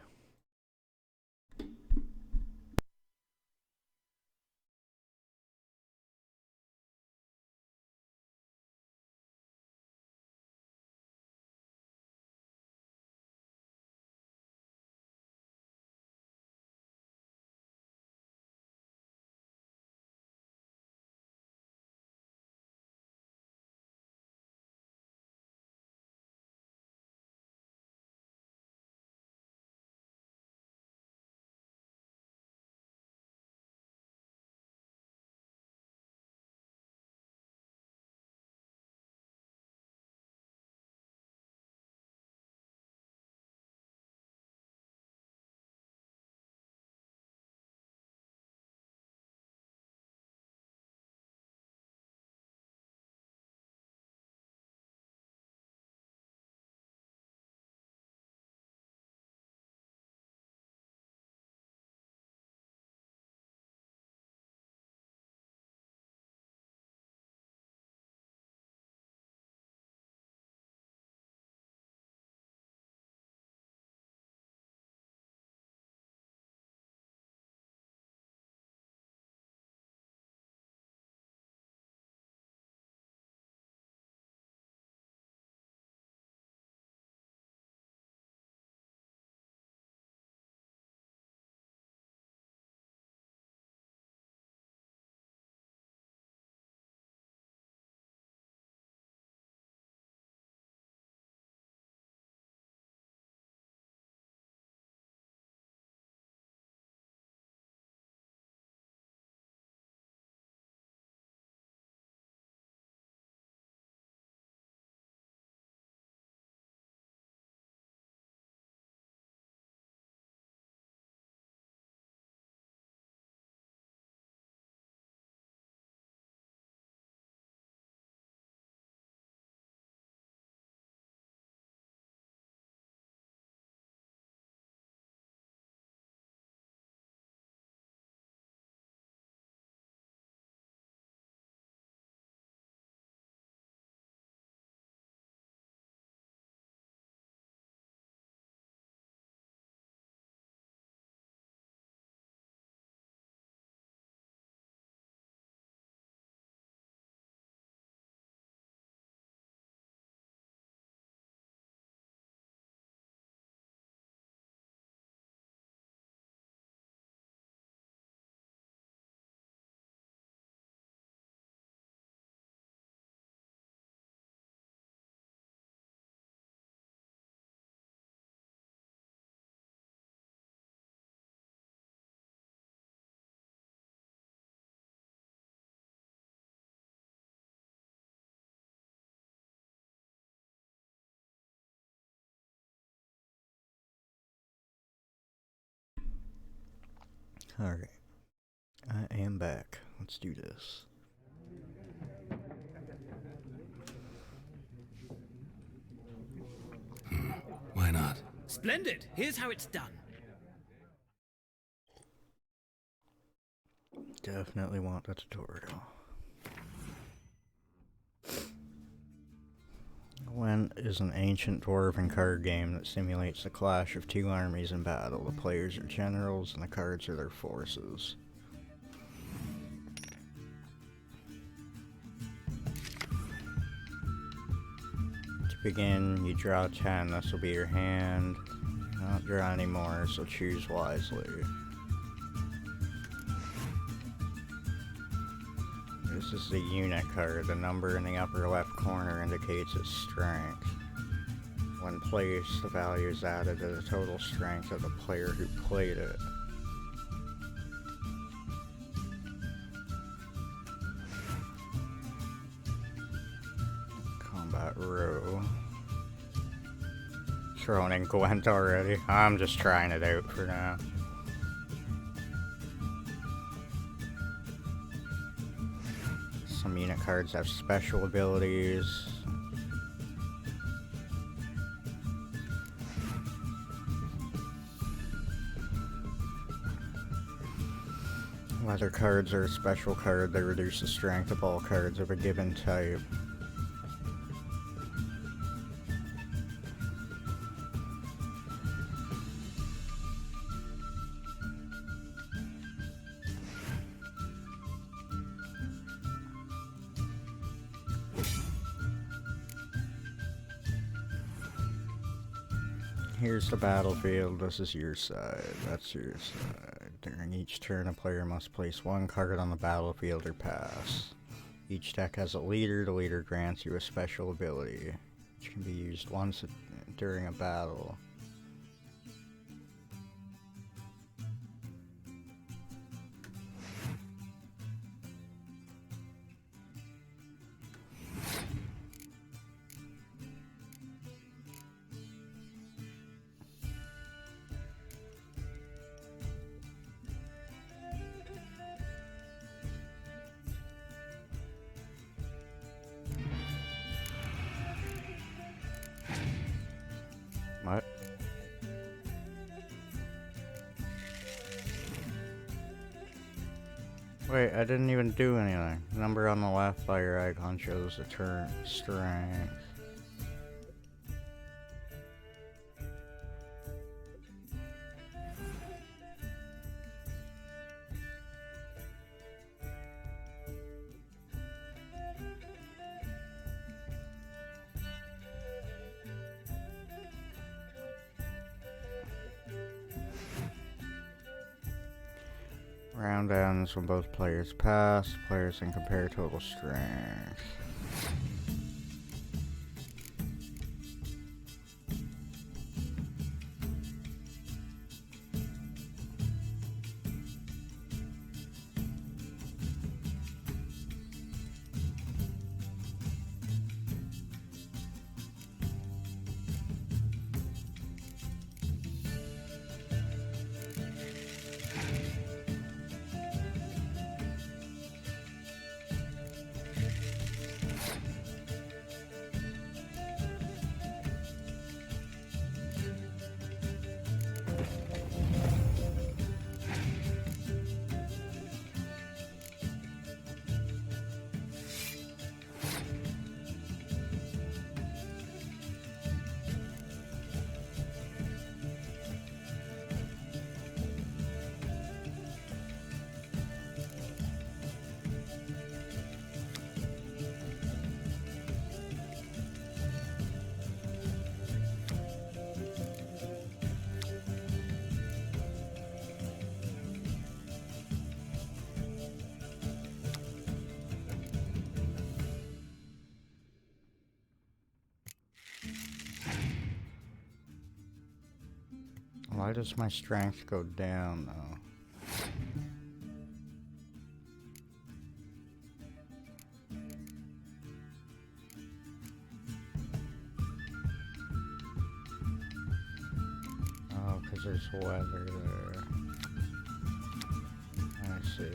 Alright. I am back. Let's do this. Why not? Splendid! Here's how it's done. Definitely want the tutorial. Gwent is an ancient dwarven card game that simulates the clash of two armies in battle. The players are generals and the cards are their forces. To begin, you draw 10. This will be your hand. You don't draw any more, so choose wisely. This is the unit card. The number in the upper left corner indicates its strength. When placed, the value is added to the total strength of the player who played it. Combat row. Throwing in Gwent already. I'm just trying it out for now. Some unit cards have special abilities. Weather cards are a special card. They reduce the strength of all cards of a given type. Here's the battlefield. This is your side. That's your side. During each turn, a player must place one card on the battlefield or pass. Each deck has a leader. The leader grants you a special ability, which can be used once during a battle. What? Wait, I didn't even do anything. Number on the left by your icon shows the turn strength. Round ends when both players pass. Players can compare total strength. Why does my strength go down though? Oh, because there's weather there. I see.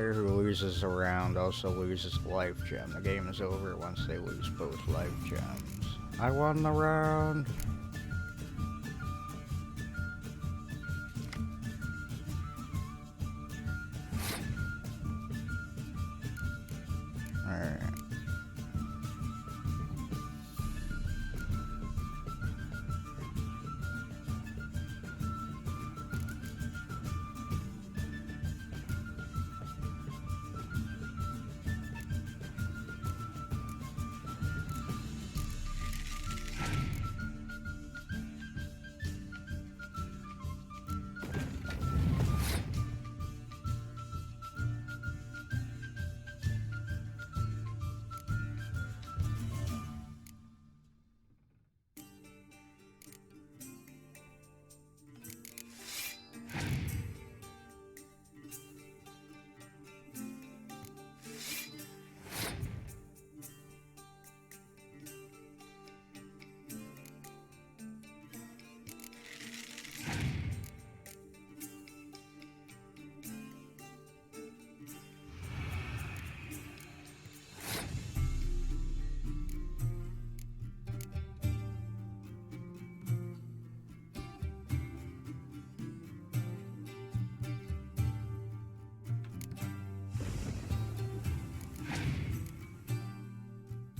Player who loses a round also loses a life gem. The game is over once they lose both life gems. I won the round. Alright.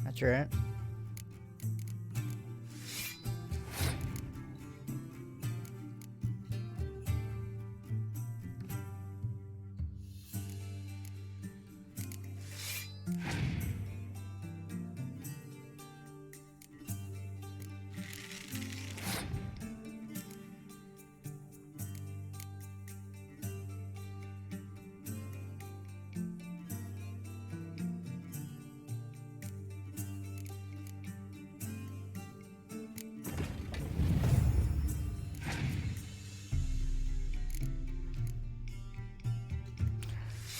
That's right.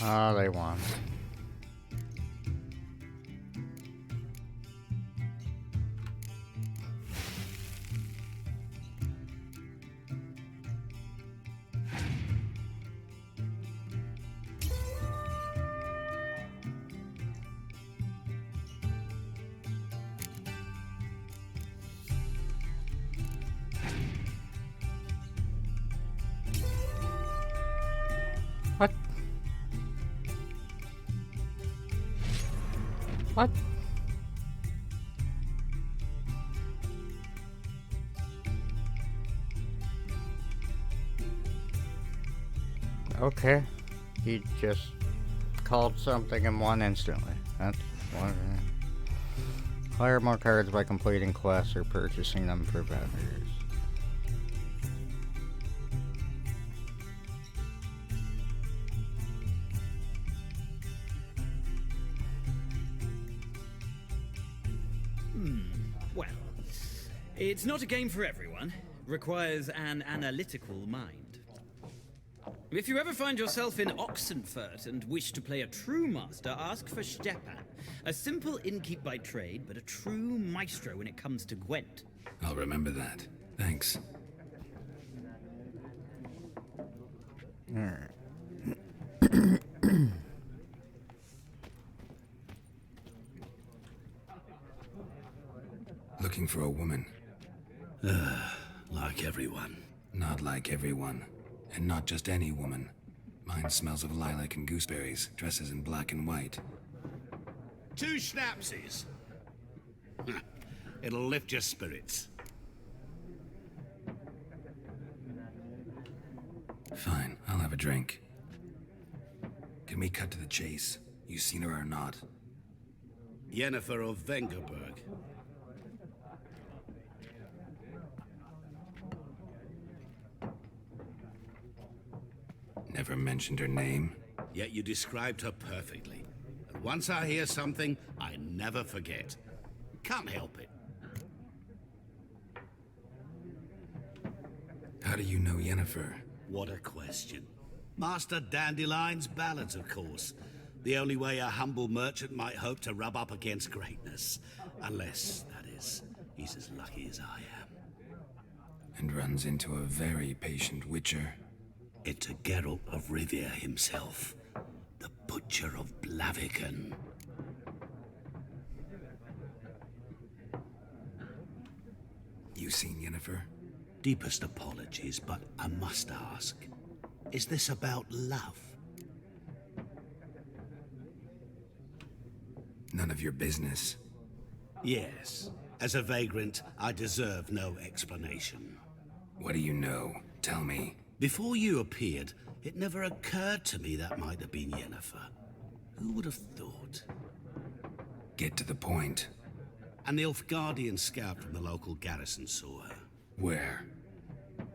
Ah, they won. What? What? Okay. He just called something and won instantly. That's one. Acquire more cards by completing quests or purchasing them for vendors. Well, it's not a game for everyone. Requires an analytical mind. If you ever find yourself in Oxenfurt and wish to play a true master, ask for Stepan. A simple innkeep by trade, but a true maestro when it comes to Gwent. I'll remember that. Thanks. Alright. Looking for a woman. Like everyone. Not like everyone. And not just any woman. Mine smells of lilac and gooseberries, dresses in black and white. 2 schnapsies. It'll lift your spirits. Fine, I'll have a drink. Can we cut to the chase? You seen her or not? Yennefer of Vengerberg. Never mentioned her name. Yet you described her perfectly. And once I hear something, I never forget. Can't help it. How do you know Yennefer? What a question. Master Dandelion's ballads, of course. The only way a humble merchant might hope to rub up against greatness. Unless, that is, he's as lucky as I am. And runs into a very patient witcher. It's a Geralt of Rivia himself. The Butcher of Blaviken. You seen Yennefer? Deepest apologies, but I must ask. Is this about love? None of your business. Yes. As a vagrant, I deserve no explanation. What do you know? Tell me. Before you appeared, it never occurred to me that might have been Yennefer. Who would have thought? Get to the point. An Nilfgaardian scout from the local garrison saw her. Where?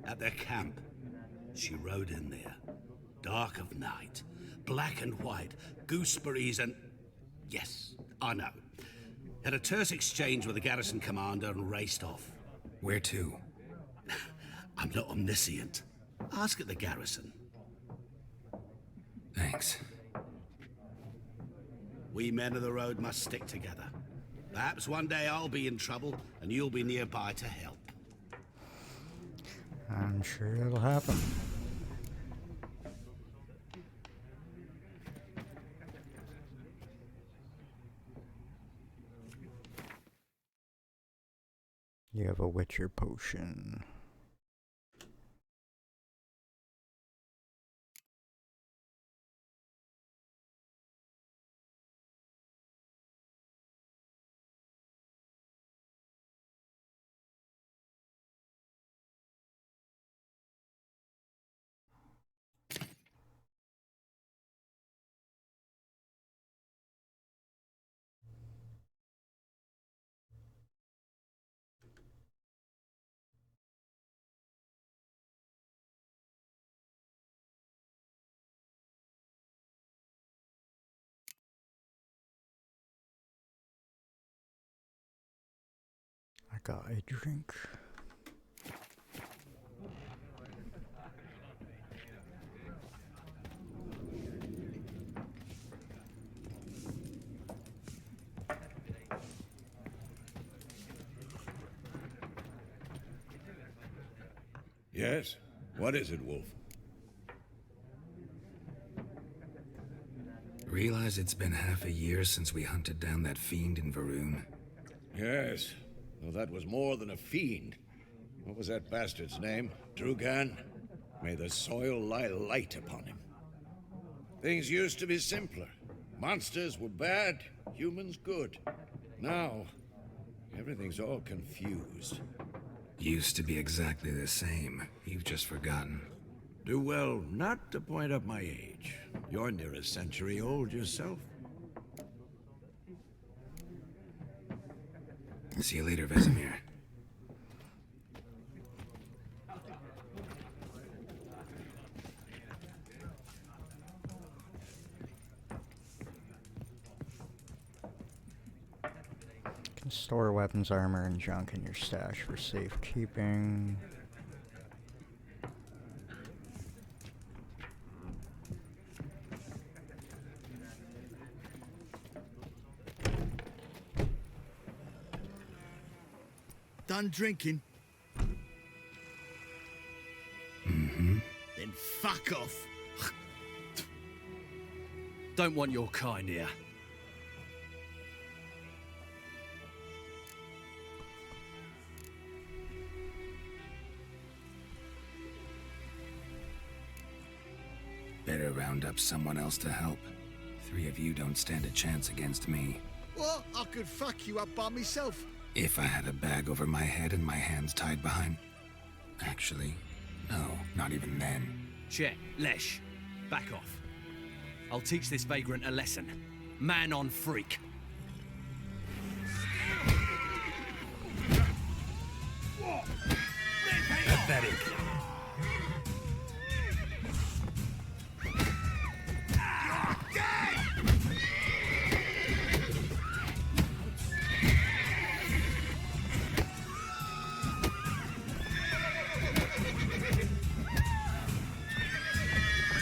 At their camp. She rode in there. Dark of night. Black and white. Gooseberries and... Yes, I know. Had a terse exchange with the garrison commander and raced off. Where to? I'm not omniscient. Ask at the garrison. Thanks. We men of the road must stick together. Perhaps one day I'll be in trouble and you'll be nearby to help. I'm sure it'll happen. You have a Witcher potion. I got a drink. Yes? What is it, Wolf? Realize it's been half a year since we hunted down that fiend in Varun? Yes. Well, that was more than a fiend. What was that bastard's name? Drugan? May the soil lie light upon him. Things used to be simpler. Monsters were bad, humans good. Now, everything's all confused. Used to be exactly the same. You've just forgotten. Do well not to point up my age. You're near a century old yourself. See you later, Vesemir. Can store weapons, armor, and junk in your stash for safekeeping. Done drinking? Mm-hmm. Then fuck off. Don't want your kind here. Better round up someone else to help. 3 of you don't stand a chance against me. What? I could fuck you up by myself. If I had a bag over my head and my hands tied behind... Actually, no, not even then. Chet, Lesh, back off. I'll teach this vagrant a lesson. Man on freak. Pathetic.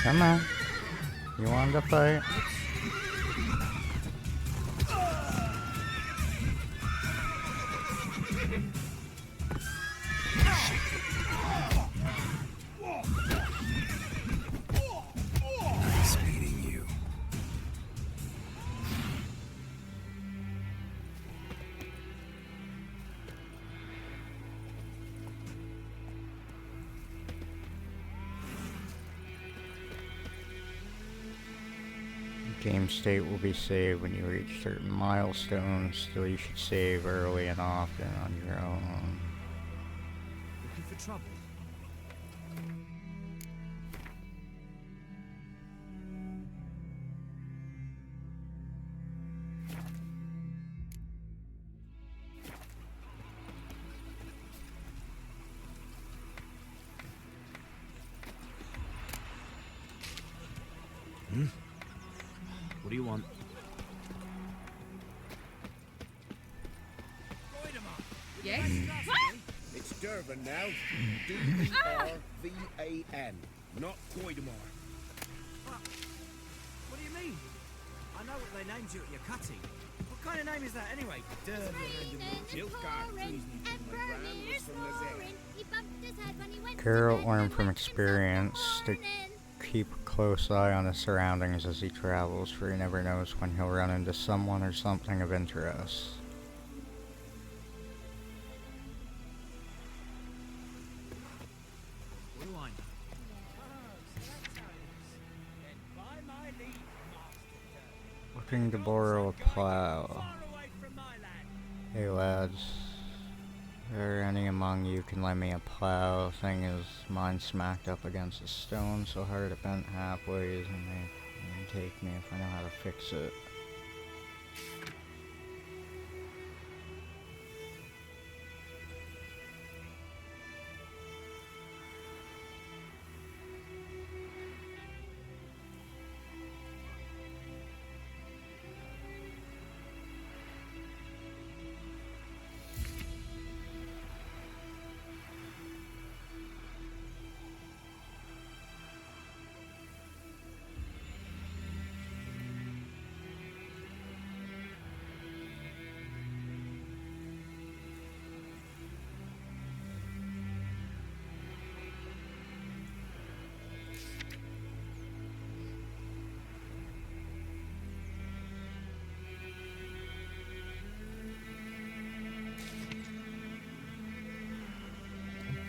Come on. You want to fight? Nice meeting you. Game state will be saved when you reach certain milestones, still you should save early and often on your own. Looking for trouble? What do you want? Yes? It's Durban now. D-E-R-V-A-N, not Goidemar. What do you mean? I know what they named you at your cutting. What kind of name is that anyway? Geralt learned from experience to keep a close eye on his surroundings as he travels, for he never knows when he'll run into someone or something of interest. What do I know? Looking to borrow a plow. Hey lads, are there any among you can lend me a plow? Thing is, mine smacked up against a stone so hard it bent halfways, and they can take me if I know how to fix it.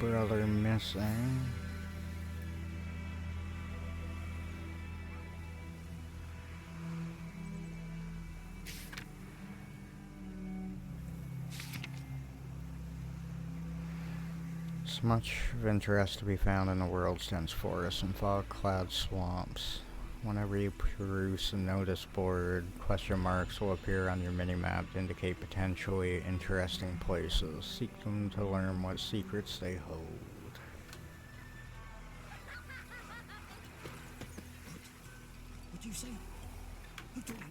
Brother missing. There's much of interest to be found in the world's dense forests and fog-clad swamps. Whenever you peruse the notice board, question marks will appear on your minimap to indicate potentially interesting places. Seek them to learn what secrets they hold. What'd you say? Who told you?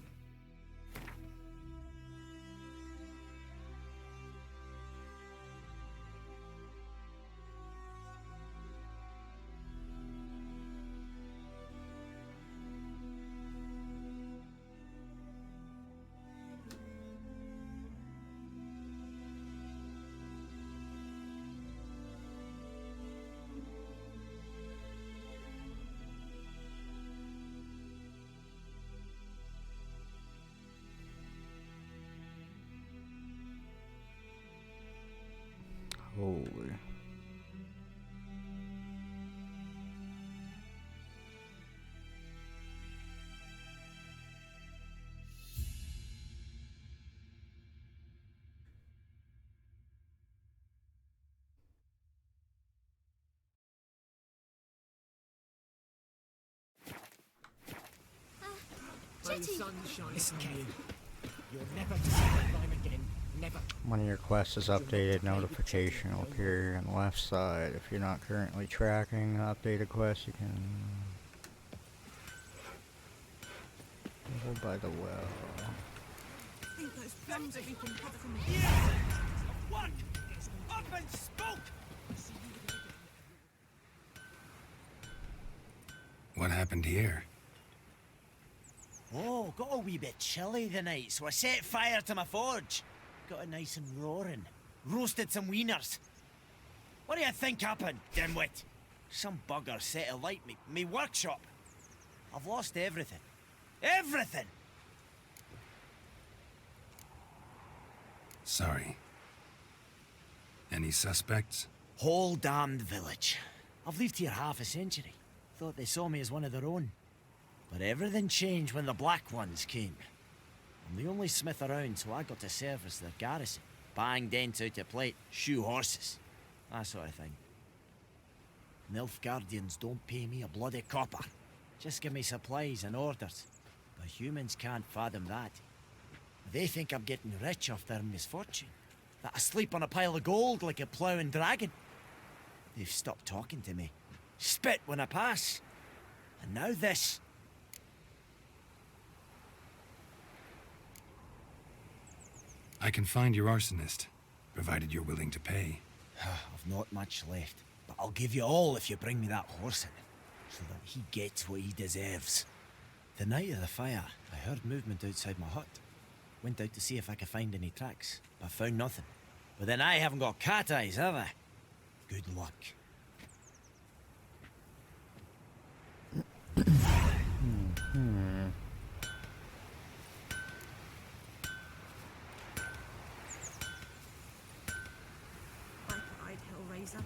Holy. Listen, Kate. You're never to see that line again. Never. When your quest is updated, notification will appear on the left side. If you're not currently tracking the updated quest, you can go by the well. I think those plums that we can have from Yeah! What? Up and spoke! What happened here? Oh, got a wee bit chilly the night, so I set fire to my forge. Got it nice and roaring. Roasted some wieners. What do you think happened, dimwit? Some bugger set alight me workshop. I've lost everything. Everything! Sorry. Any suspects? Whole damned village. I've lived here half a century. Thought they saw me as one of their own. But everything changed when the Black Ones came. I'm the only smith around, so I got to service their garrison. Bang dents out of plate, shoe horses, that sort of thing. Nilfgaardians don't pay me a bloody copper. Just give me supplies and orders. But humans can't fathom that. They think I'm getting rich off their misfortune. That I sleep on a pile of gold like a ploughing dragon. They've stopped talking to me. Spit when I pass. And now this. I can find your arsonist, provided you're willing to pay. I've not much left, but I'll give you all if you bring me that horse in, so that he gets what he deserves. The night of the fire, I heard movement outside my hut. Went out to see if I could find any tracks, but found nothing. But then I haven't got cat eyes, have I? Good luck. Black-eyed Hellraiser.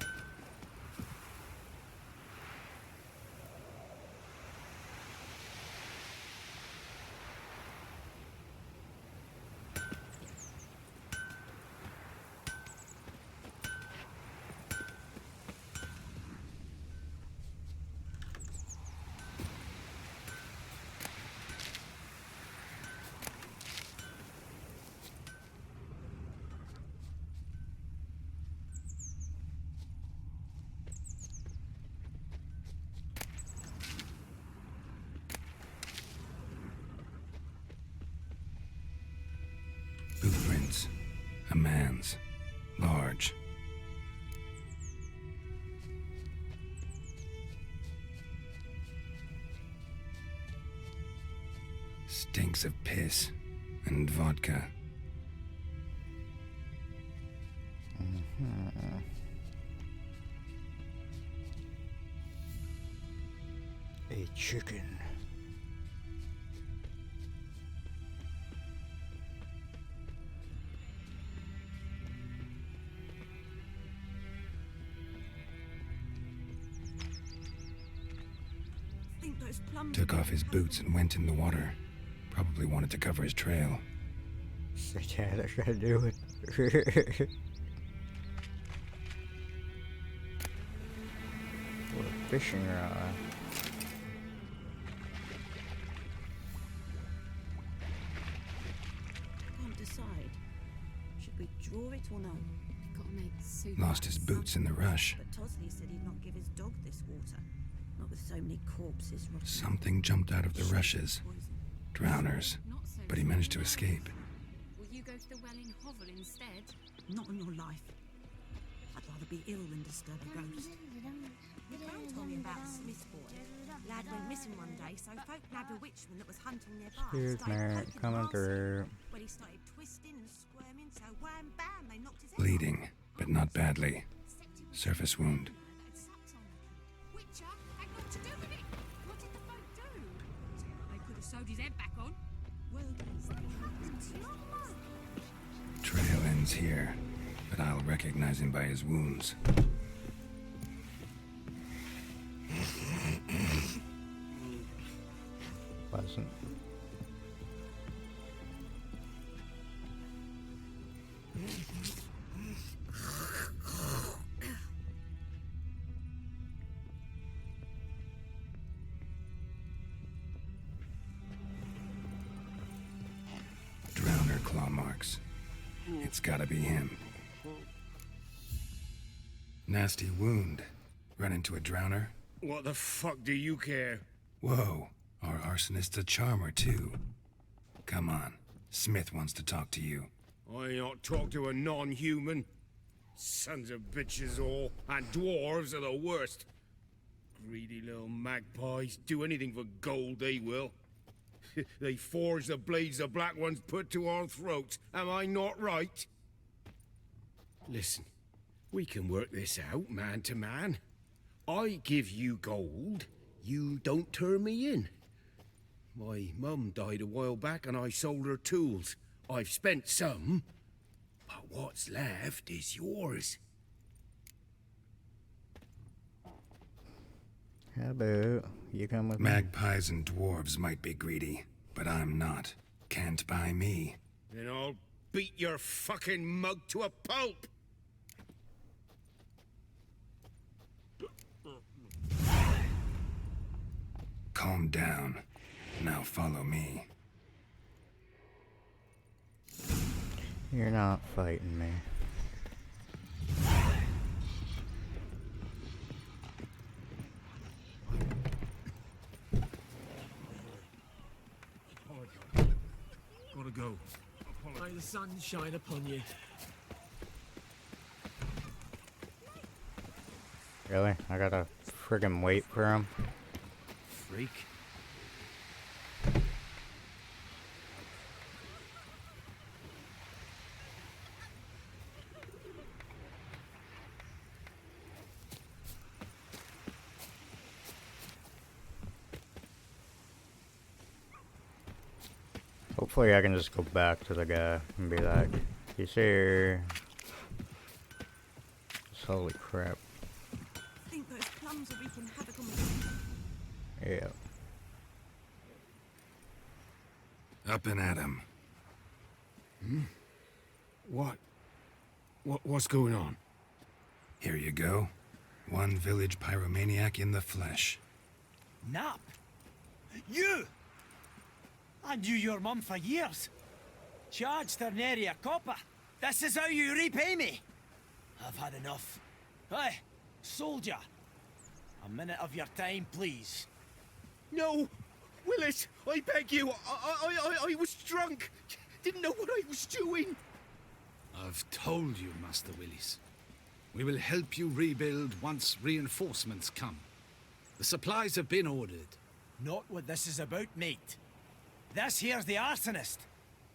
Bootprints. A man's. Large. Stinks of piss and vodka. A chicken. Think those plums. Took off his boots and went in the water. Probably wanted to cover his trail. Yeah, that's gotta do it. What a fishing rod. Can't decide. Should we draw it or no? Gotta make soup. Lost his boots in the rush. But Tosley said he'd not give his dog this water. Not with so many corpses rotting. Something jumped out of the rushes. Drowners. But he managed to escape. Will you go to the well in Hovel instead? Not on your life. I'd rather be ill than disturb a ghost. The Crown told me about a Smith boy. Lad went missing one day, so folk nabbed a witchman that was hunting nearby. Excuse Started me, poking coming the through. When he started twisting and squirming, so wham bam, they knocked his head Bleeding, but not badly. Surface wound. Witcher had not to do with it. What did the folk do? They could have sewed his head back on. Well, Trail ends here, but I'll recognize him by his wounds. Pleasant. Drowner claw marks. It's gotta be him. Nasty wound. Run into a drowner? What the fuck do you care? Whoa, our arsonist's a charmer too. Come on, Smith wants to talk to you. I ain't not talk to a non-human. Sons of bitches all, and dwarves are the worst. Greedy little magpies, do anything for gold they will. They forge the blades the Black Ones put to our throats, am I not right? Listen, we can work this out man to man. I give you gold, you don't turn me in. My mum died a while back and I sold her tools. I've spent some, but what's left is yours. How about you come with me? Magpies and dwarves might be greedy, but I'm not. Can't buy me. Then I'll beat your fucking mug to a pulp! Calm down. Now follow me. You're not fighting me. Gotta go. May the sun shine upon you. Really? I gotta friggin' wait for him? Freak. Hopefully I can just go back to the guy and be like, he's here. Just holy crap. I think those plums are wreaking havoc on the Yeah. Up and at 'em. What's going on? Here you go. One village pyromaniac in the flesh. Nap? You! I knew your mum for years. Charged her nary a copper. This is how you repay me. I've had enough. Hey, soldier. A minute of your time, please. No! Willis, I beg you. I was drunk. Didn't know what I was doing. I've told you, Master Willis. We will help you rebuild once reinforcements come. The supplies have been ordered. Not what this is about, mate. This here's the arsonist.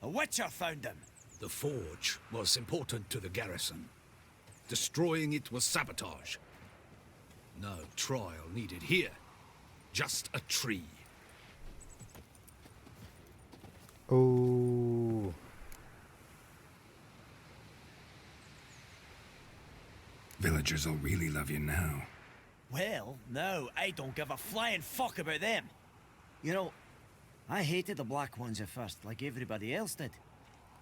A witcher found him. The forge was important to the garrison. Destroying it was sabotage. No trial needed here. Just a tree. Ooh. Villagers will really love you now. Well, no, I don't give a flying fuck about them. You know, I hated the Black Ones at first, like everybody else did.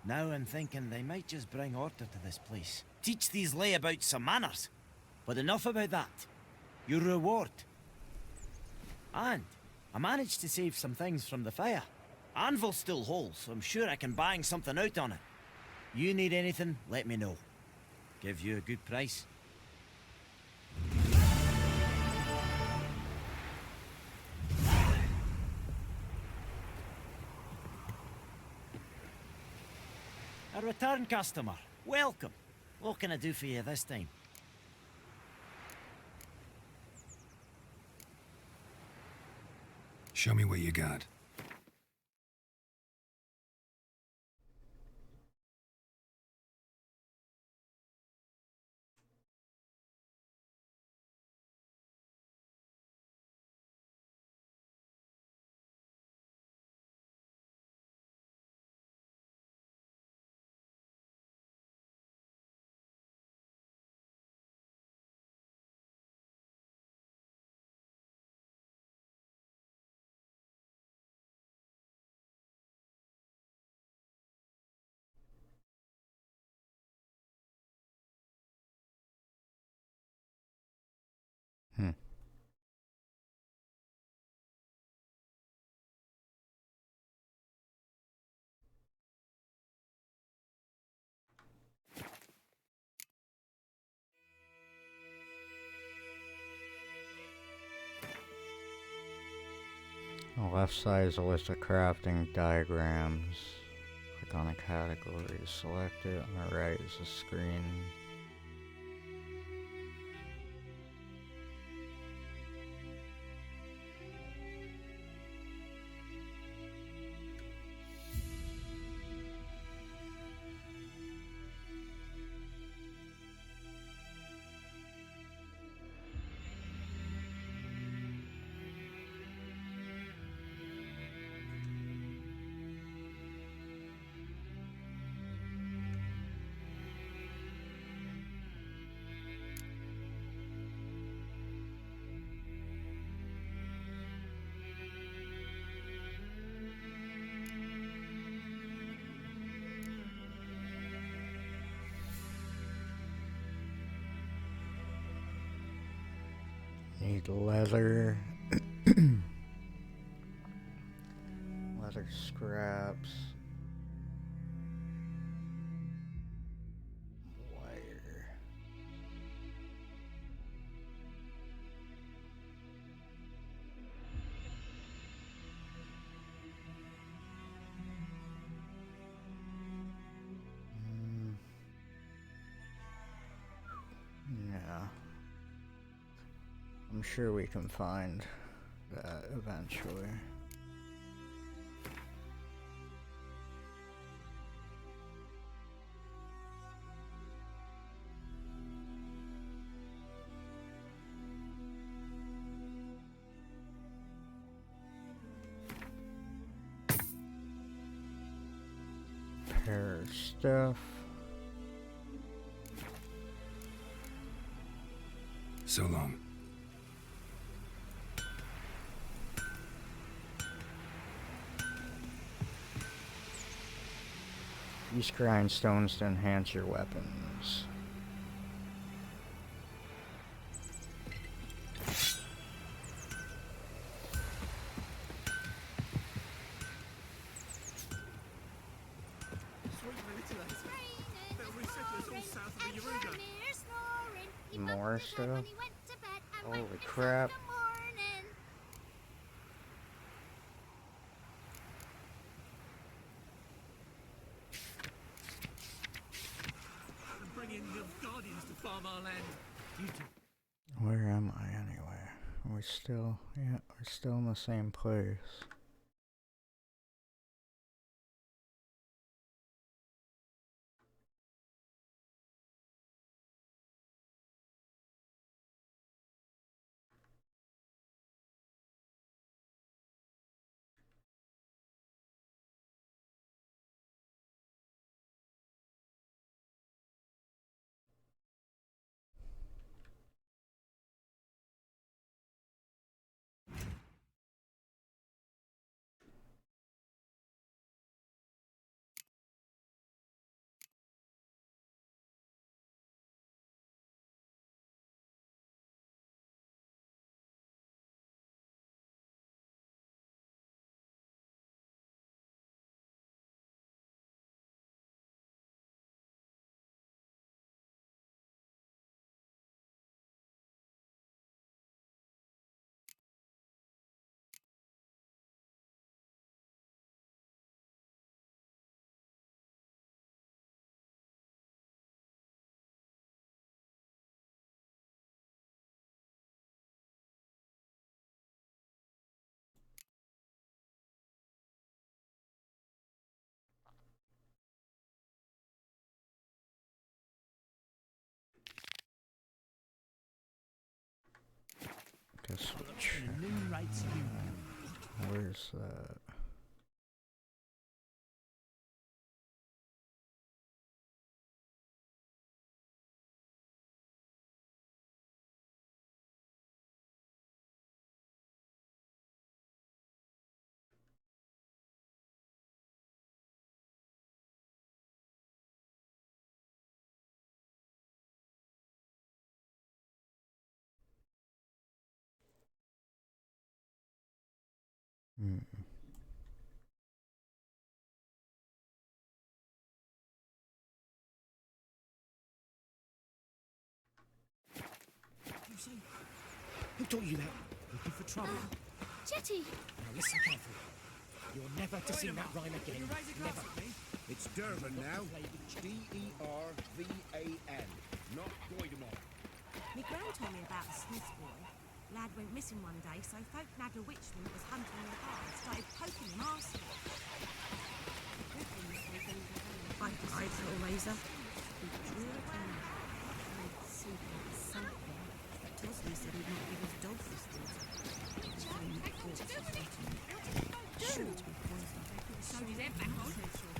Now I'm thinking they might just bring order to this place. Teach these layabouts some manners. But enough about that. Your reward. And I managed to save some things from the fire. Anvil's still whole, so I'm sure I can bang something out on it. You need anything, let me know. Give you a good price. A return customer. Welcome. What can I do for you this time? Show me what you got. On the left side is a list of crafting diagrams. Click on a category to select it. On the right is a screen. need leather. Leather scraps. Wire. Yeah. I'm sure we can find that eventually. Pair of stuff. So long. Use grindstones to enhance your weapons. More stuff. Holy crap. Where am I anyway? Are we still, yeah, we're still in the same place. Guess which. Where's that? You say? Who taught you that? Looking for trouble? Jetty! Now listen carefully. You're never to sing that rhyme again. Never. It's Dervan now. D-E-R-V-A-N. Not Goidemar. Me gran told me about a Smith boy. Lad went missing one day, so folk nabbed a witchman that was hunting in the bar and started poking him arse. I little razor. Tosley said he'd not give his dog this water. Sure to be poisoned. So his head back on.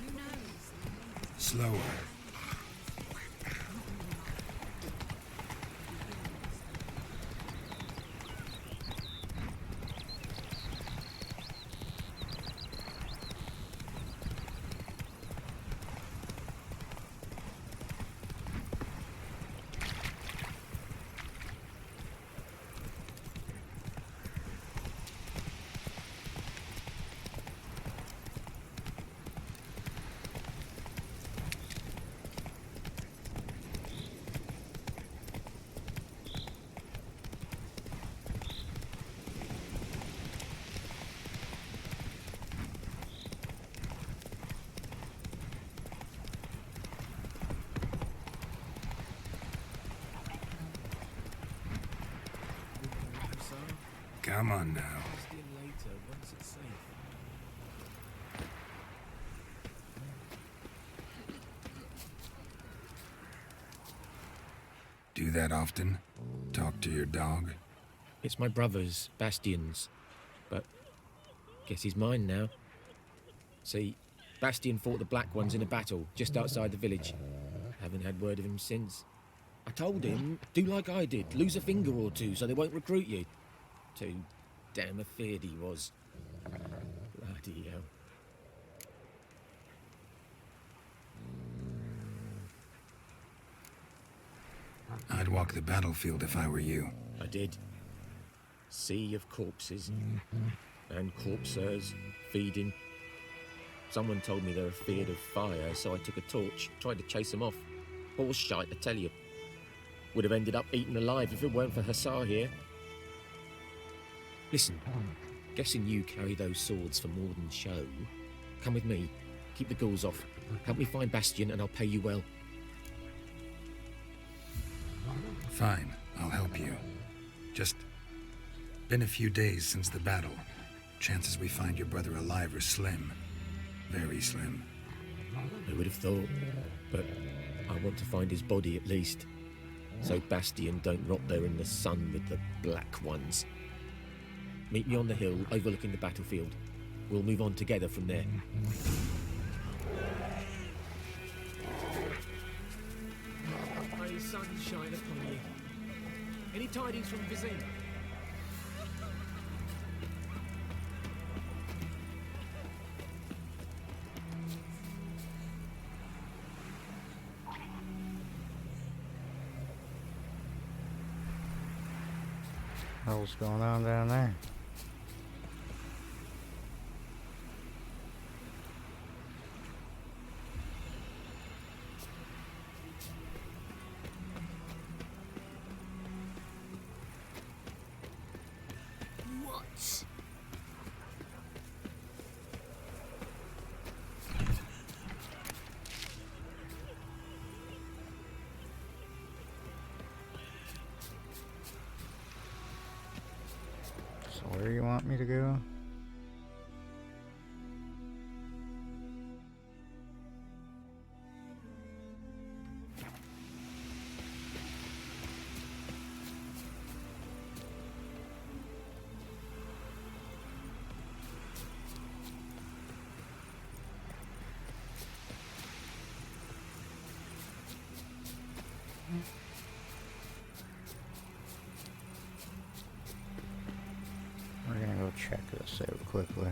Who knows? Slower. Come on now. Do that often? Talk to your dog? It's my brother's, Bastian's. But guess he's mine now. See, Bastian fought the Black Ones in a battle just outside the village. Haven't had word of him since. I told him, do like I did, lose a finger or two so they won't recruit you. Too damn afeard he was. Bloody hell. I'd walk the battlefield if I were you. I did. Sea of corpses. And corpsers feeding. Someone told me they were feared of fire, so I took a torch, tried to chase them off. Horse shite, I tell you. Would have ended up eaten alive if it weren't for Hussar here. Listen, guessing you carry those swords for more than show. Come with me, keep the ghouls off. Help me find Bastian and I'll pay you well. Fine, I'll help you. Just been a few days since the battle. Chances we find your brother alive are slim. Very slim. I would have thought, but I want to find his body at least. So Bastian don't rot there in the sun with the Black Ones. Meet me on the hill overlooking the battlefield. We'll move on together from there. May the sun shine upon you. Any tidings from Vizima? What's going on down there? What? So where you want me to go? We're gonna go check this out quickly.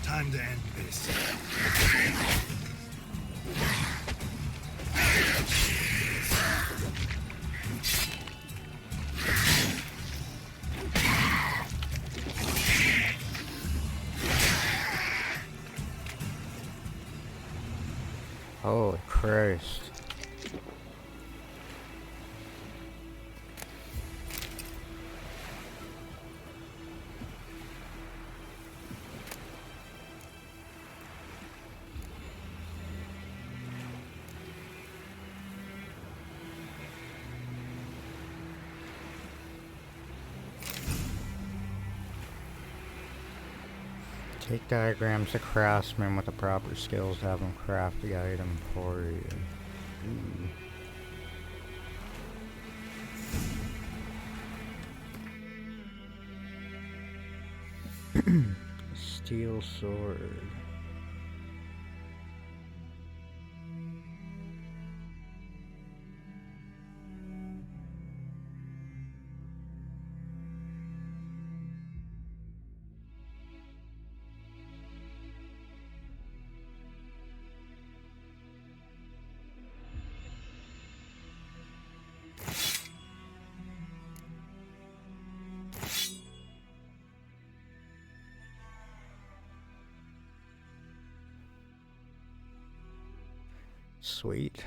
Time to end this. Holy Christ. Take diagrams to craftsmen with the proper skills to have them craft the item for you. Ooh. Steel sword. Sweet.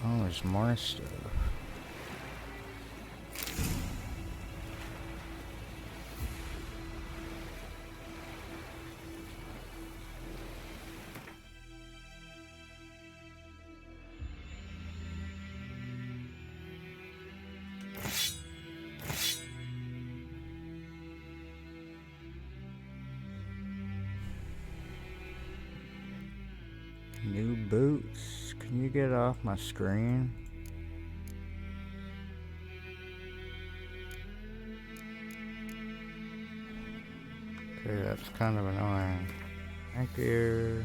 Oh, there's more stuff. New boots. Can you get off my screen? Okay, that's kind of annoying. Thank you.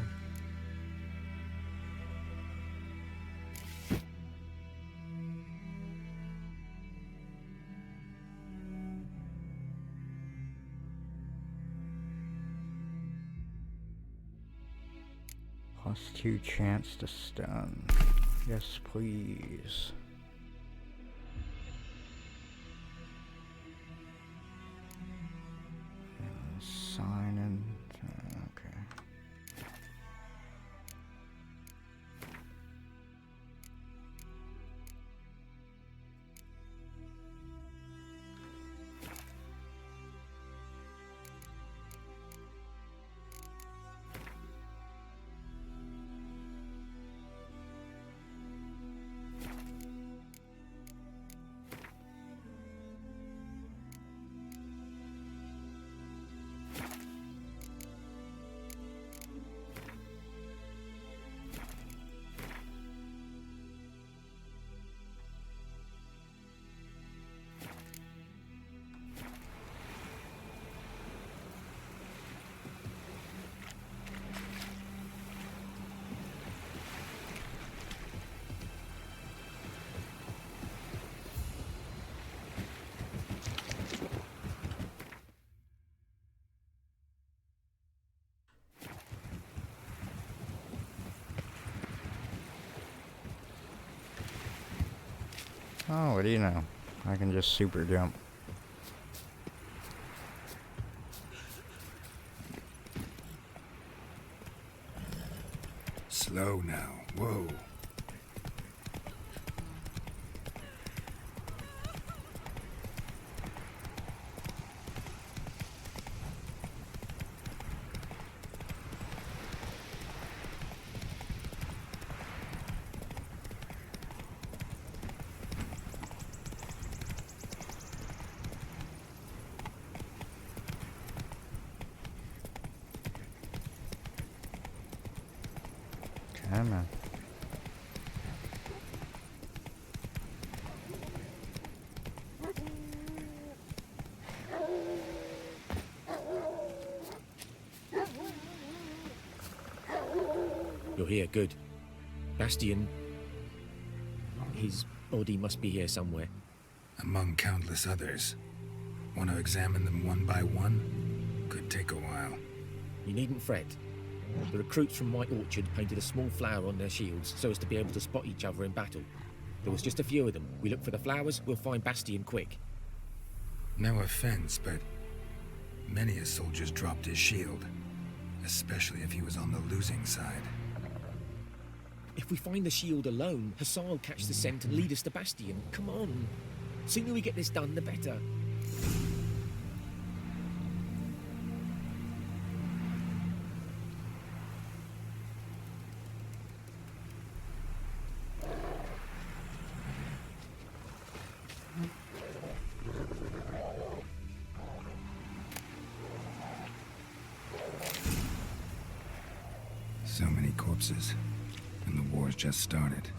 +2 chance to stun. Yes, please. Sign in. Okay. Oh, what do you know? I can just super jump. Slow now. Whoa. Come on. You're here, good. Bastion... his body must be here somewhere. Among countless others. Want to examine them one by one? Could take a while. You needn't fret. The recruits from White Orchard painted a small flower on their shields so as to be able to spot each other in battle. There was just a few of them. We look for the flowers, we'll find Bastion quick. No offense, but many a soldier's dropped his shield. Especially if he was on the losing side. If we find the shield alone, Hassan will catch the scent and lead us to Bastion. Come on. Sooner we get this done, the better. corpses, and the war's just started.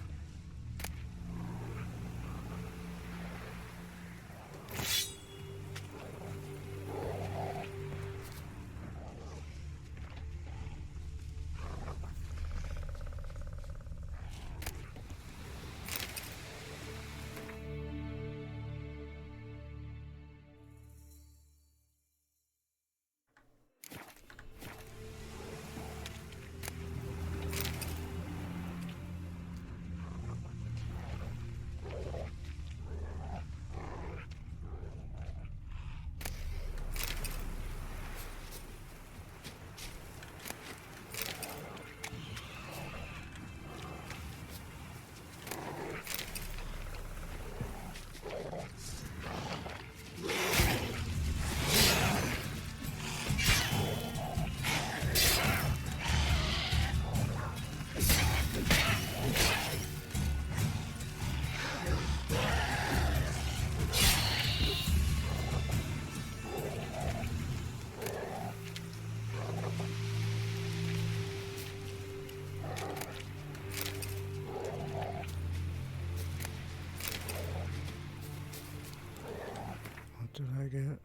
What did I get?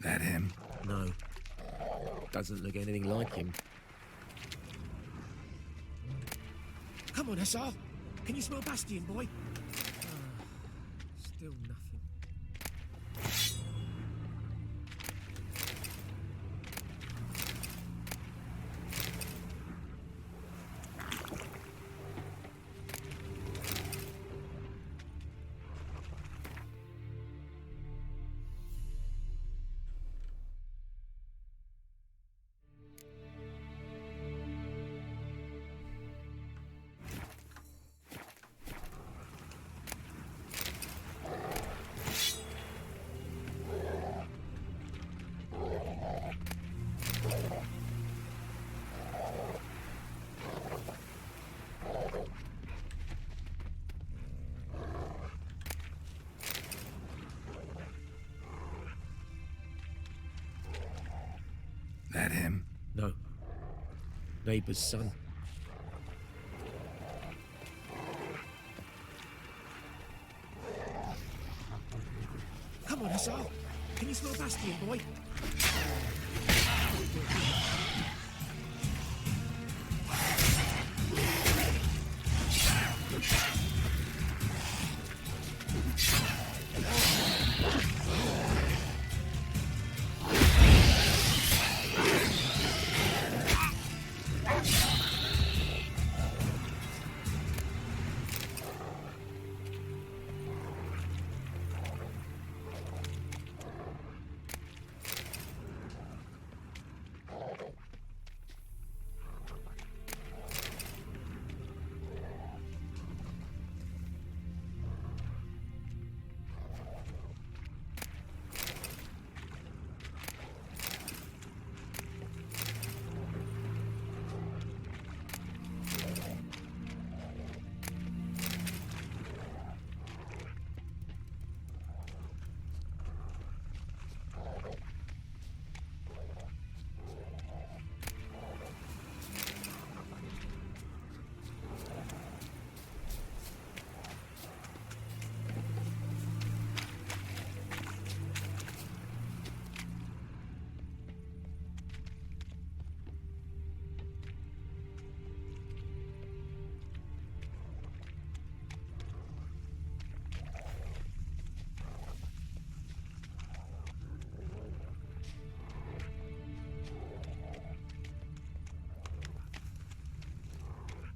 That him? No. Doesn't look anything like him. Come on, Hussar. Can you smell Bastion, boy? Still nothing. That him? No. Neighbour's son. Come on, Hussar. Can you smell Bastion, boy?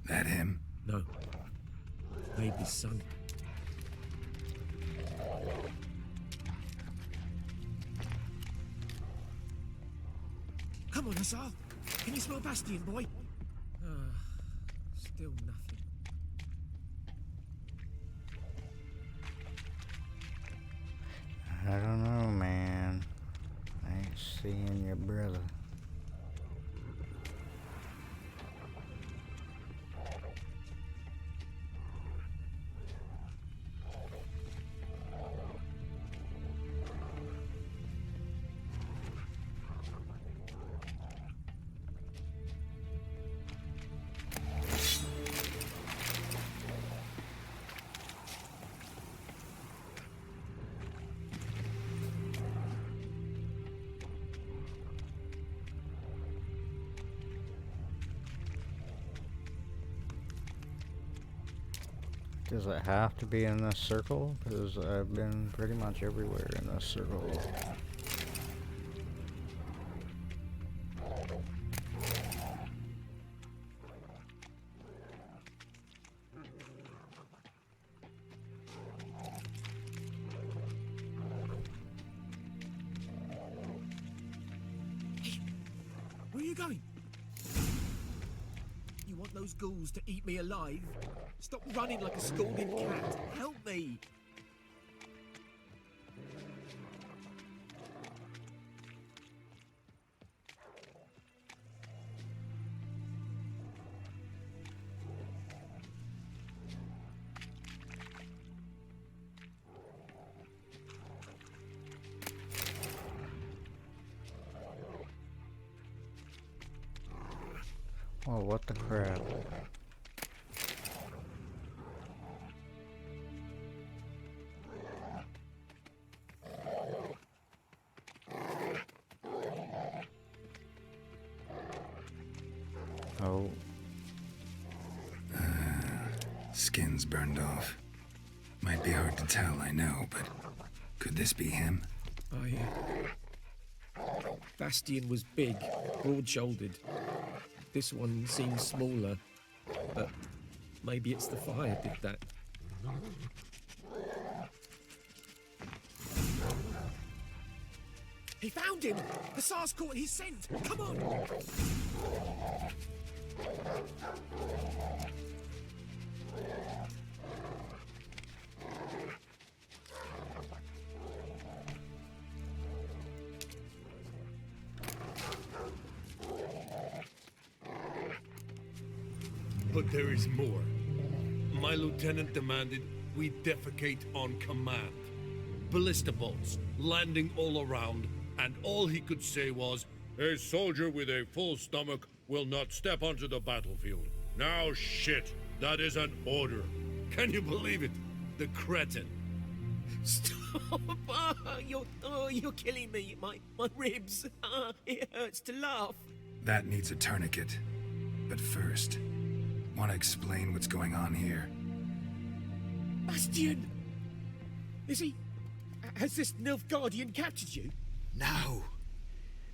That him? No. Neighbour's son. Come on, Hussar. Can you smell Bastion, boy? Still nothing. seeing your brother. Does it have to be in this circle? Because I've been pretty much everywhere in this circle. Where are you going? You want those ghouls to eat me alive? Stop running like a scalded cat. Help me! Oh, what the crap. Oh. Skin's burned off. Might be hard to tell, I know, but could this be him? Bastian was big, broad-shouldered. This one seems smaller, but maybe it's the fire did that. He found him! The SARS caught his scent! Come on! But there is more. My lieutenant demanded we defecate on command. Ballista bolts, landing all around, and all he could say was, "A soldier with a full stomach will not step onto the battlefield." Now shit, that is an order. Can you believe it? The cretin. Stop! You're killing me. My ribs. It hurts to laugh. That needs a tourniquet. But first, want to explain what's going on here? Bastian! Is he... Has this Nilfgaardian captured you? No.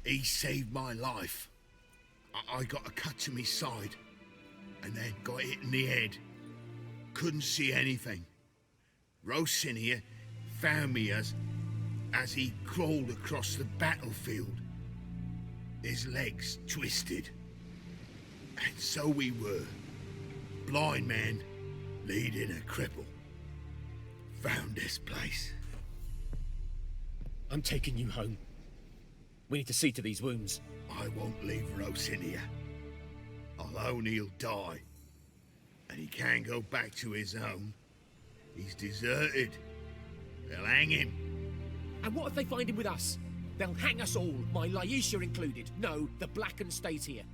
He saved my life. I got a cut to my side, and then got hit in the head. Couldn't see anything. Rosinia found me as he crawled across the battlefield. His legs twisted. And so we were. Blind man leading a cripple. Found this place. I'm taking you home. We need to see to these wounds. I won't leave Rosinia. I'll own he'll die. And he can't go back to his own. He's deserted. They'll hang him. And what if they find him with us? They'll hang us all, my Laisha included. No, the Blacken stays here.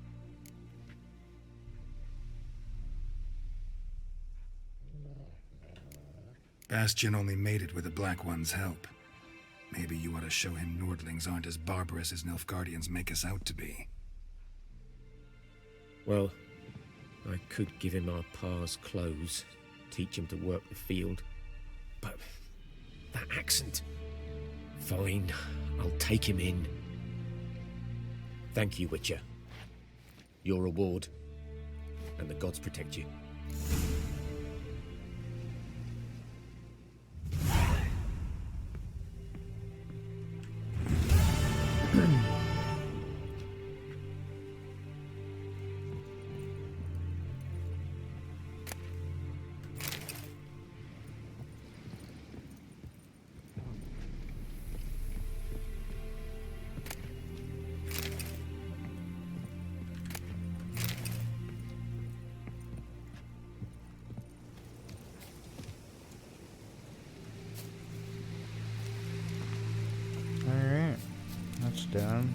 Bastian only made it with the Black One's help. Maybe you ought to show him Nordlings aren't as barbarous as Nilfgaardians make us out to be. Well, I could give him our pa's clothes, teach him to work the field. But that accent... Fine, I'll take him in. Thank you, Witcher. Your reward. And the gods protect you. That's done.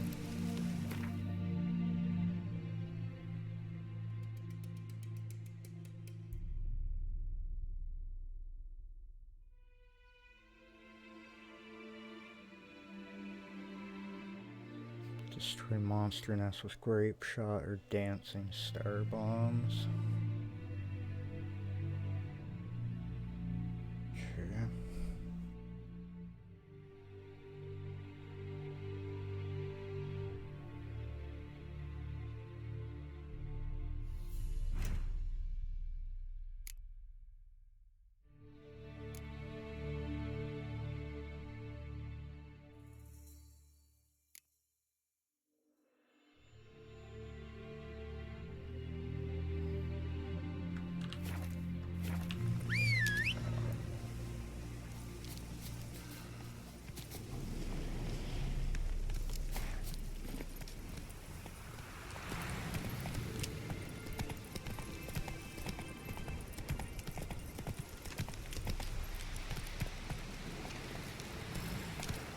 Destroy monster nest with grape shot or dancing star bombs. Okay.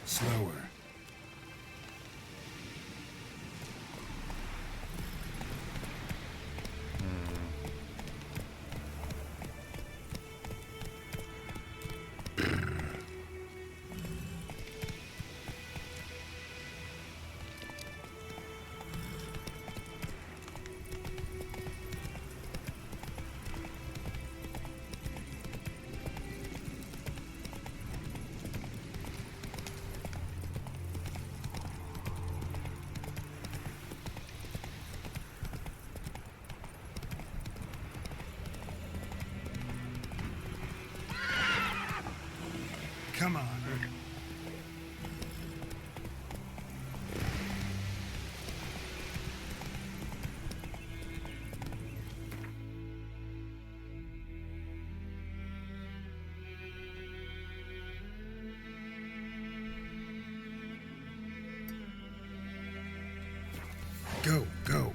Slower. Come on. Go, go.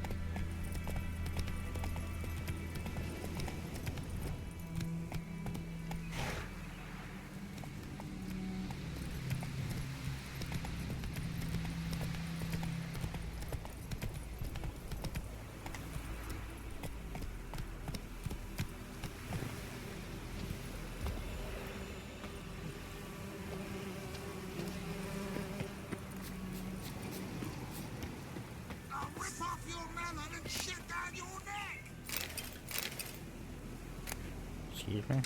Excuse me?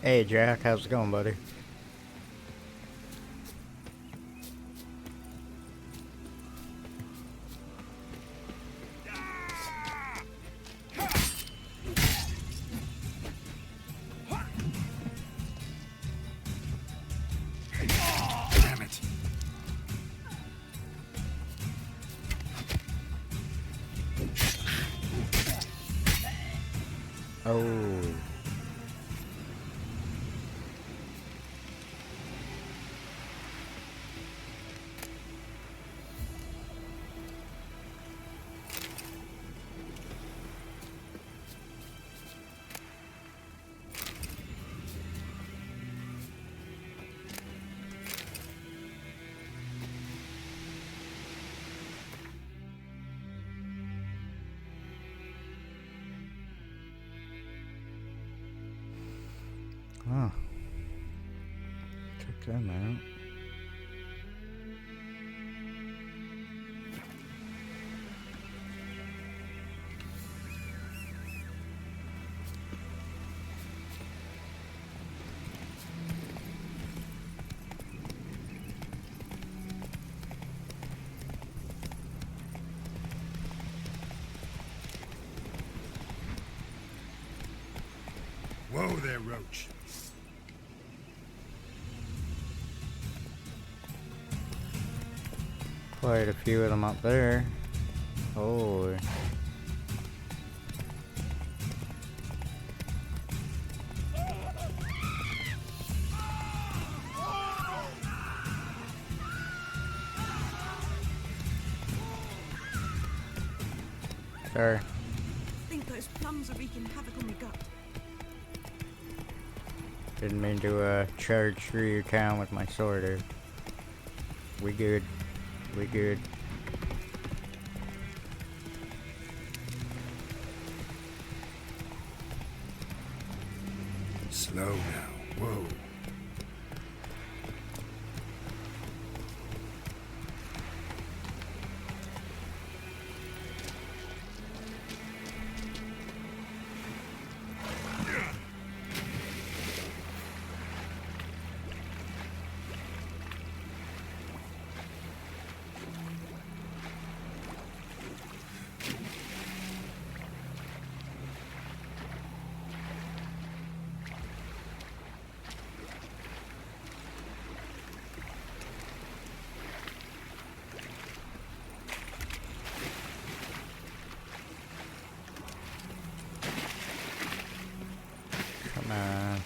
Hey Jack, how's it going, buddy? Damn it. Oh. Huh. Check them out. Whoa there, Roach. Quite a few of them up there. Holy. Sorry. I think those plums are wreaking havoc on my gut. Didn't mean to charge through your town with my sword here. We good. We good. Slow now. Whoa. Come on.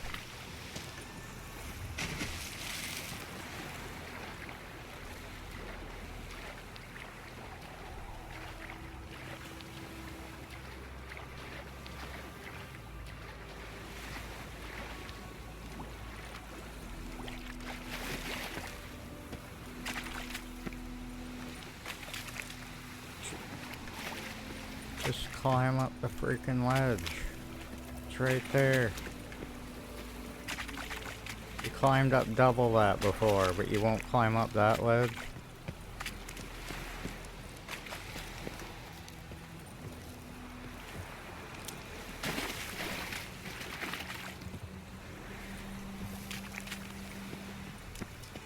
Just climb up the freaking ledge. It's right there. You climbed up double that before, but you won't climb up that ledge.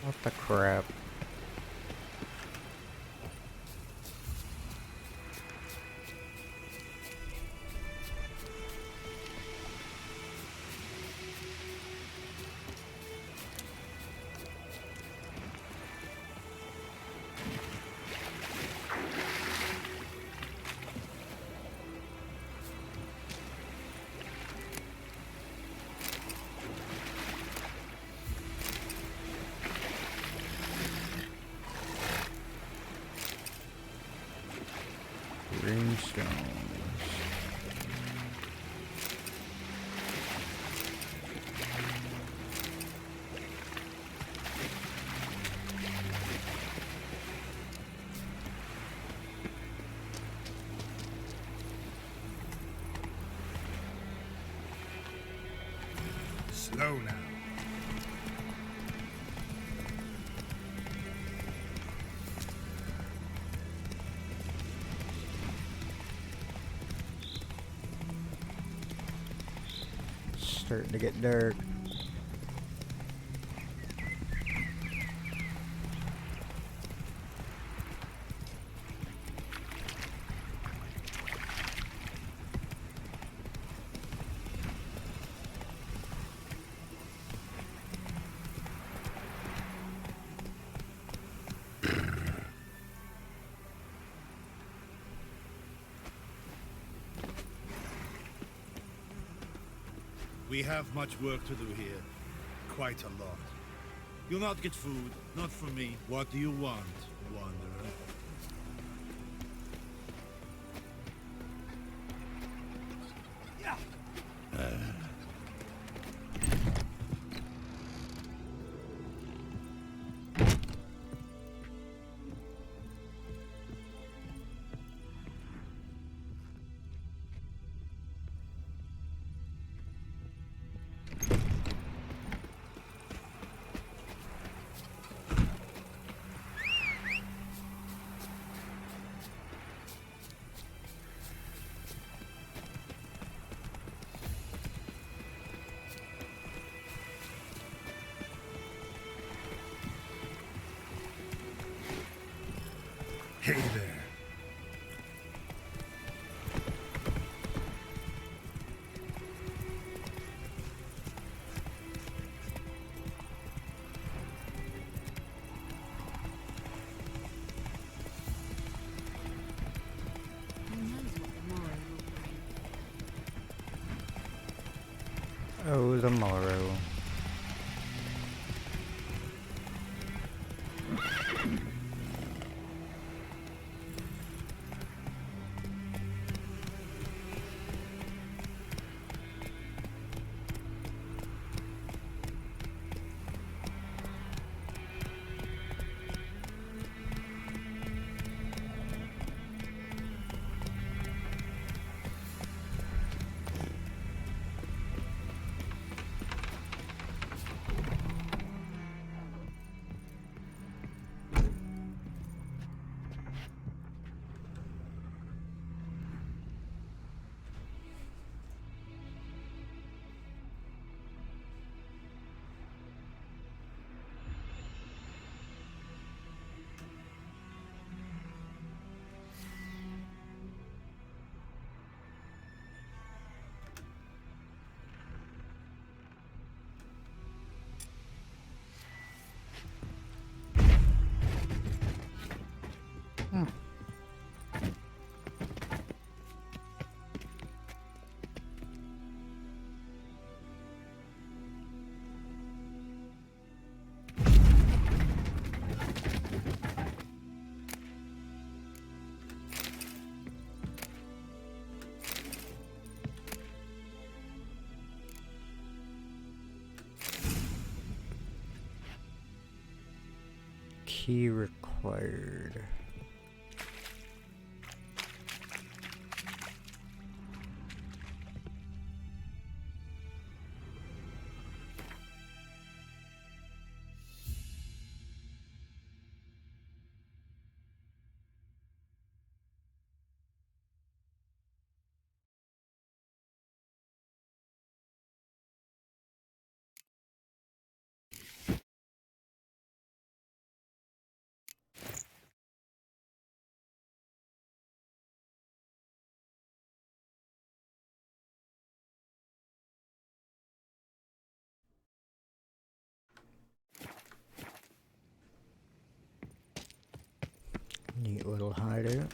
What the crap? Greenstones. Slow now. Starting to get dark. We have much work to do here. Quite a lot. You'll not get food, not from me. What do you want, wanderer? Hey there. Who knows what the morrow will bring? Oh, the morrow. Key required. Neat little hideout.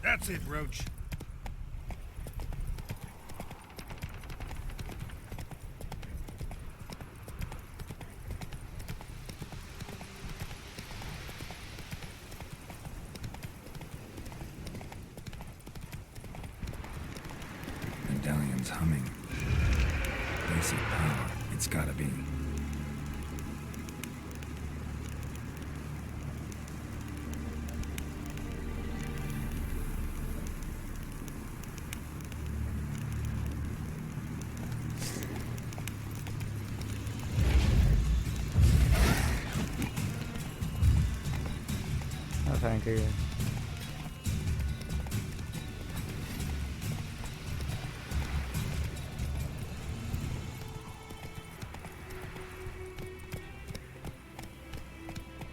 That's it, Roach. Medallion's humming. Basic power. It's gotta be. Oh, thank you.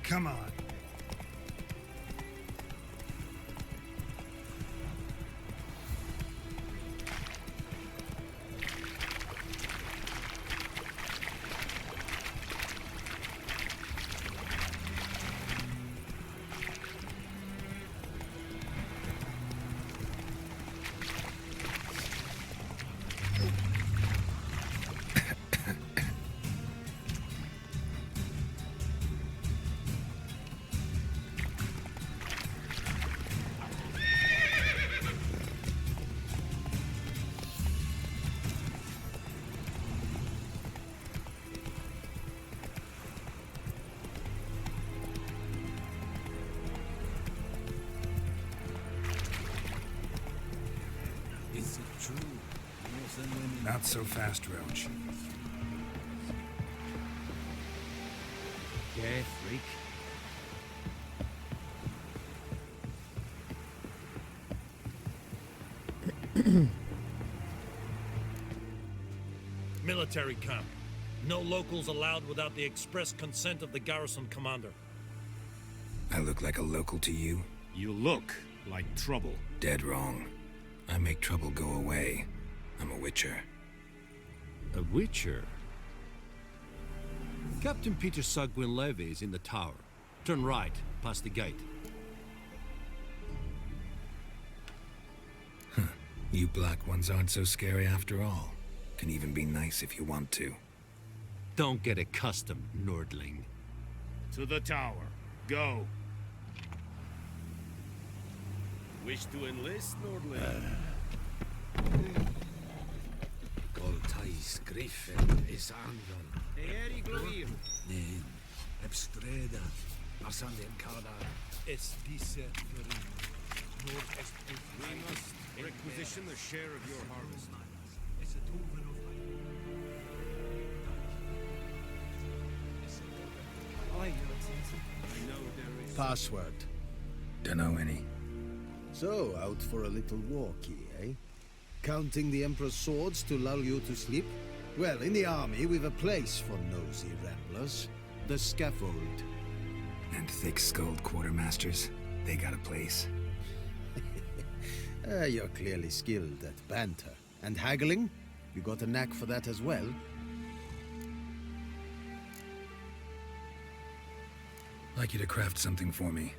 Come on. Is it true? Not so fast, Roach. Yeah, freak. Military camp. No locals allowed without the express consent of the garrison commander. I look like a local to you? You look like trouble. Dead wrong. I make trouble go away. I'm a witcher. A witcher? Captain Peter Sagwin Levy is in the tower. Turn right, past the gate. You black ones aren't so scary after all. Can even be nice if you want to. Don't get accustomed, Nordling. To the tower. Go. Wish to enlist, Nordling? Goltais Griffin is Angon. Eri Glovir. Nen, Ebstreda, Arsandem Kada. Es dice we must requisition the share of your harvest. Password. Dunno any. So, out for a little walkie, eh? Counting the Emperor's swords to lull you to sleep? Well, in the army, we've a place for nosy ramblers. The scaffold. And thick-skulled quartermasters, they got a place. You're clearly skilled at banter. And haggling? You got a knack for that as well? I'd like you to craft something for me.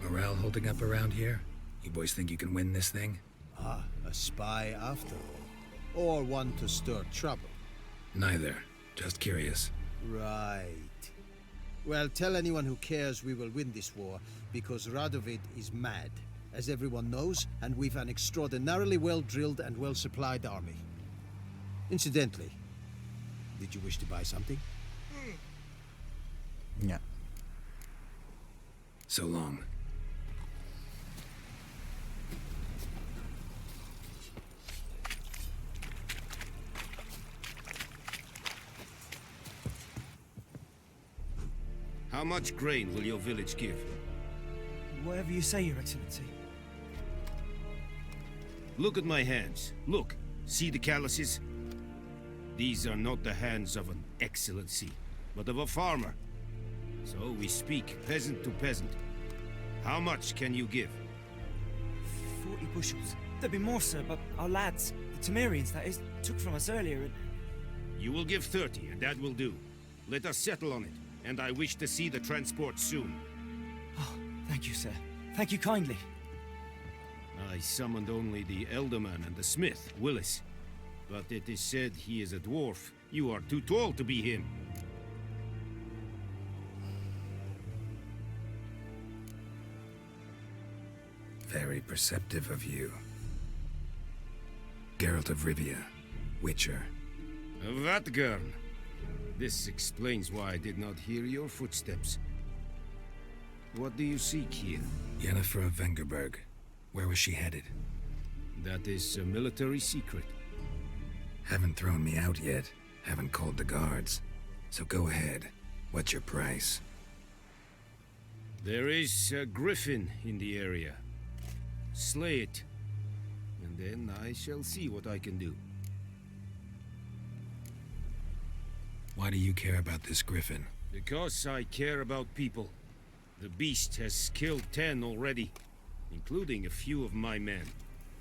Morale holding up around here? You boys think you can win this thing? Ah, a spy after all. Or one to stir trouble. Neither. Just curious. Right. Well, tell anyone who cares we will win this war, because Radovid is mad, as everyone knows, and we've an extraordinarily well-drilled and well-supplied army. Incidentally, did you wish to buy something? Yeah. So long. How much grain will your village give? Whatever you say, Your Excellency. Look at my hands. Look. See the calluses? These are not the hands of an excellency, but of a farmer. So we speak peasant to peasant. How much can you give? 40 bushels. There'd be more, sir, but our lads, the Temerians, that is, took from us earlier and... You will give 30, and that will do. Let us settle on it, and I wish to see the transport soon. Oh, thank you, sir. Thank you kindly. I summoned only the Elderman and the smith, Willis. But it is said he is a dwarf. You are too tall to be him. Very perceptive of you. Geralt of Rivia, Witcher. Vatgern. This explains why I did not hear your footsteps. What do you seek here? Yennefer of Vengerberg. Where was she headed? That is a military secret. Haven't thrown me out yet. Haven't called the guards. So go ahead. What's your price? There is a griffin in the area. Slay it. And then I shall see what I can do. Why do you care about this griffin? Because I care about people. The beast has killed 10 already, including a few of my men.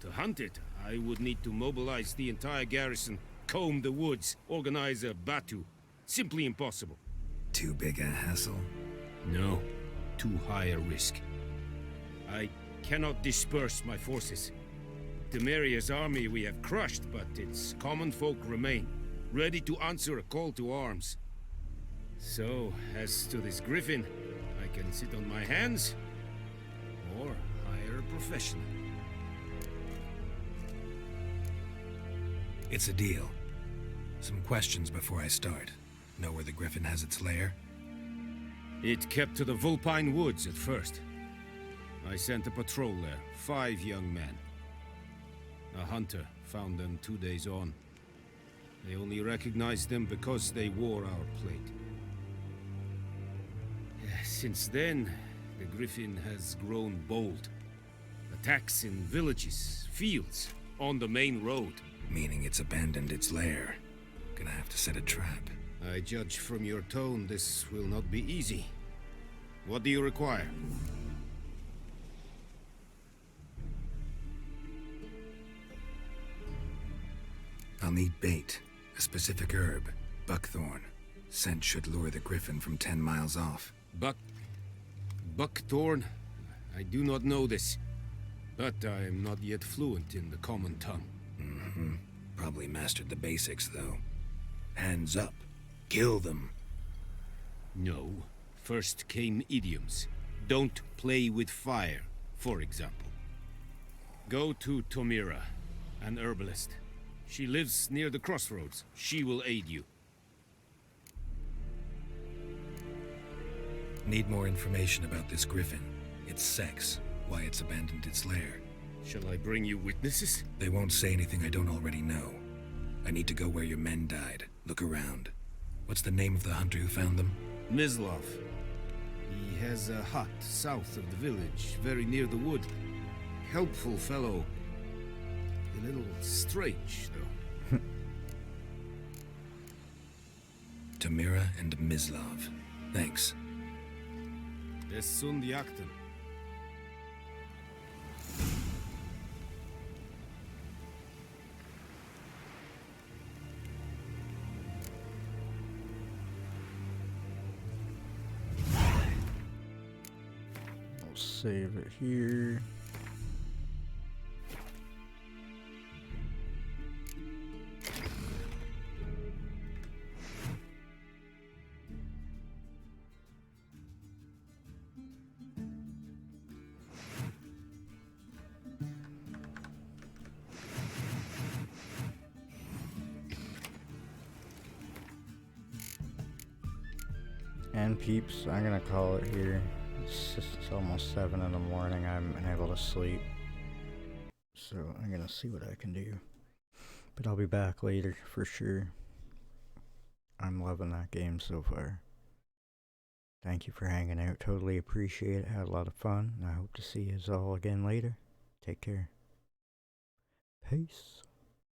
To hunt it, I would need to mobilize the entire garrison. comb the woods, organize a batu. Simply impossible. Too big a hassle? No, too high a risk. I cannot disperse my forces. Temeria's army we have crushed, but its common folk remain, ready to answer a call to arms. So, as to this griffin, I can sit on my hands, or hire a professional. It's a deal. Some questions before I start. Know where the griffin has its lair? It kept to the Vulpine Woods at first. I sent a patrol there, 5 young men. A hunter found them 2 days on. They only recognized them because they wore our plate. Since then, the griffin has grown bold. Attacks in villages, fields, on the main road. Meaning it's abandoned its lair. Gonna have to set a trap. I judge from your tone this will not be easy. What do you require? I'll need bait. A specific herb. Buckthorn. Scent should lure the griffin from 10 miles off. Buckthorn? I do not know this. But I am not yet fluent in the common tongue. Mm-hmm. Probably mastered the basics, though. Hands up. Kill them. No. First came idioms. Don't play with fire, for example. Go to Tomira, an herbalist. She lives near the crossroads. She will aid you. Need more information about this griffin. Its sex. Why it's abandoned its lair. Shall I bring you witnesses? They won't say anything I don't already know. I need to go where your men died. Look around. What's the name of the hunter who found them? Mislav. He has a hut south of the village, very near the wood. Helpful fellow. A little strange, though. Tamira and Mislav. Thanks. Es sunt jakten. We'll save it here. And peeps, I'm gonna call it here. It's almost 7 in the morning. I haven't been able to sleep. So I'm gonna see what I can do. But I'll be back later for sure. I'm loving that game so far. Thank you for hanging out. Totally appreciate it. Had a lot of fun. And I hope to see you all again later. Take care. Peace.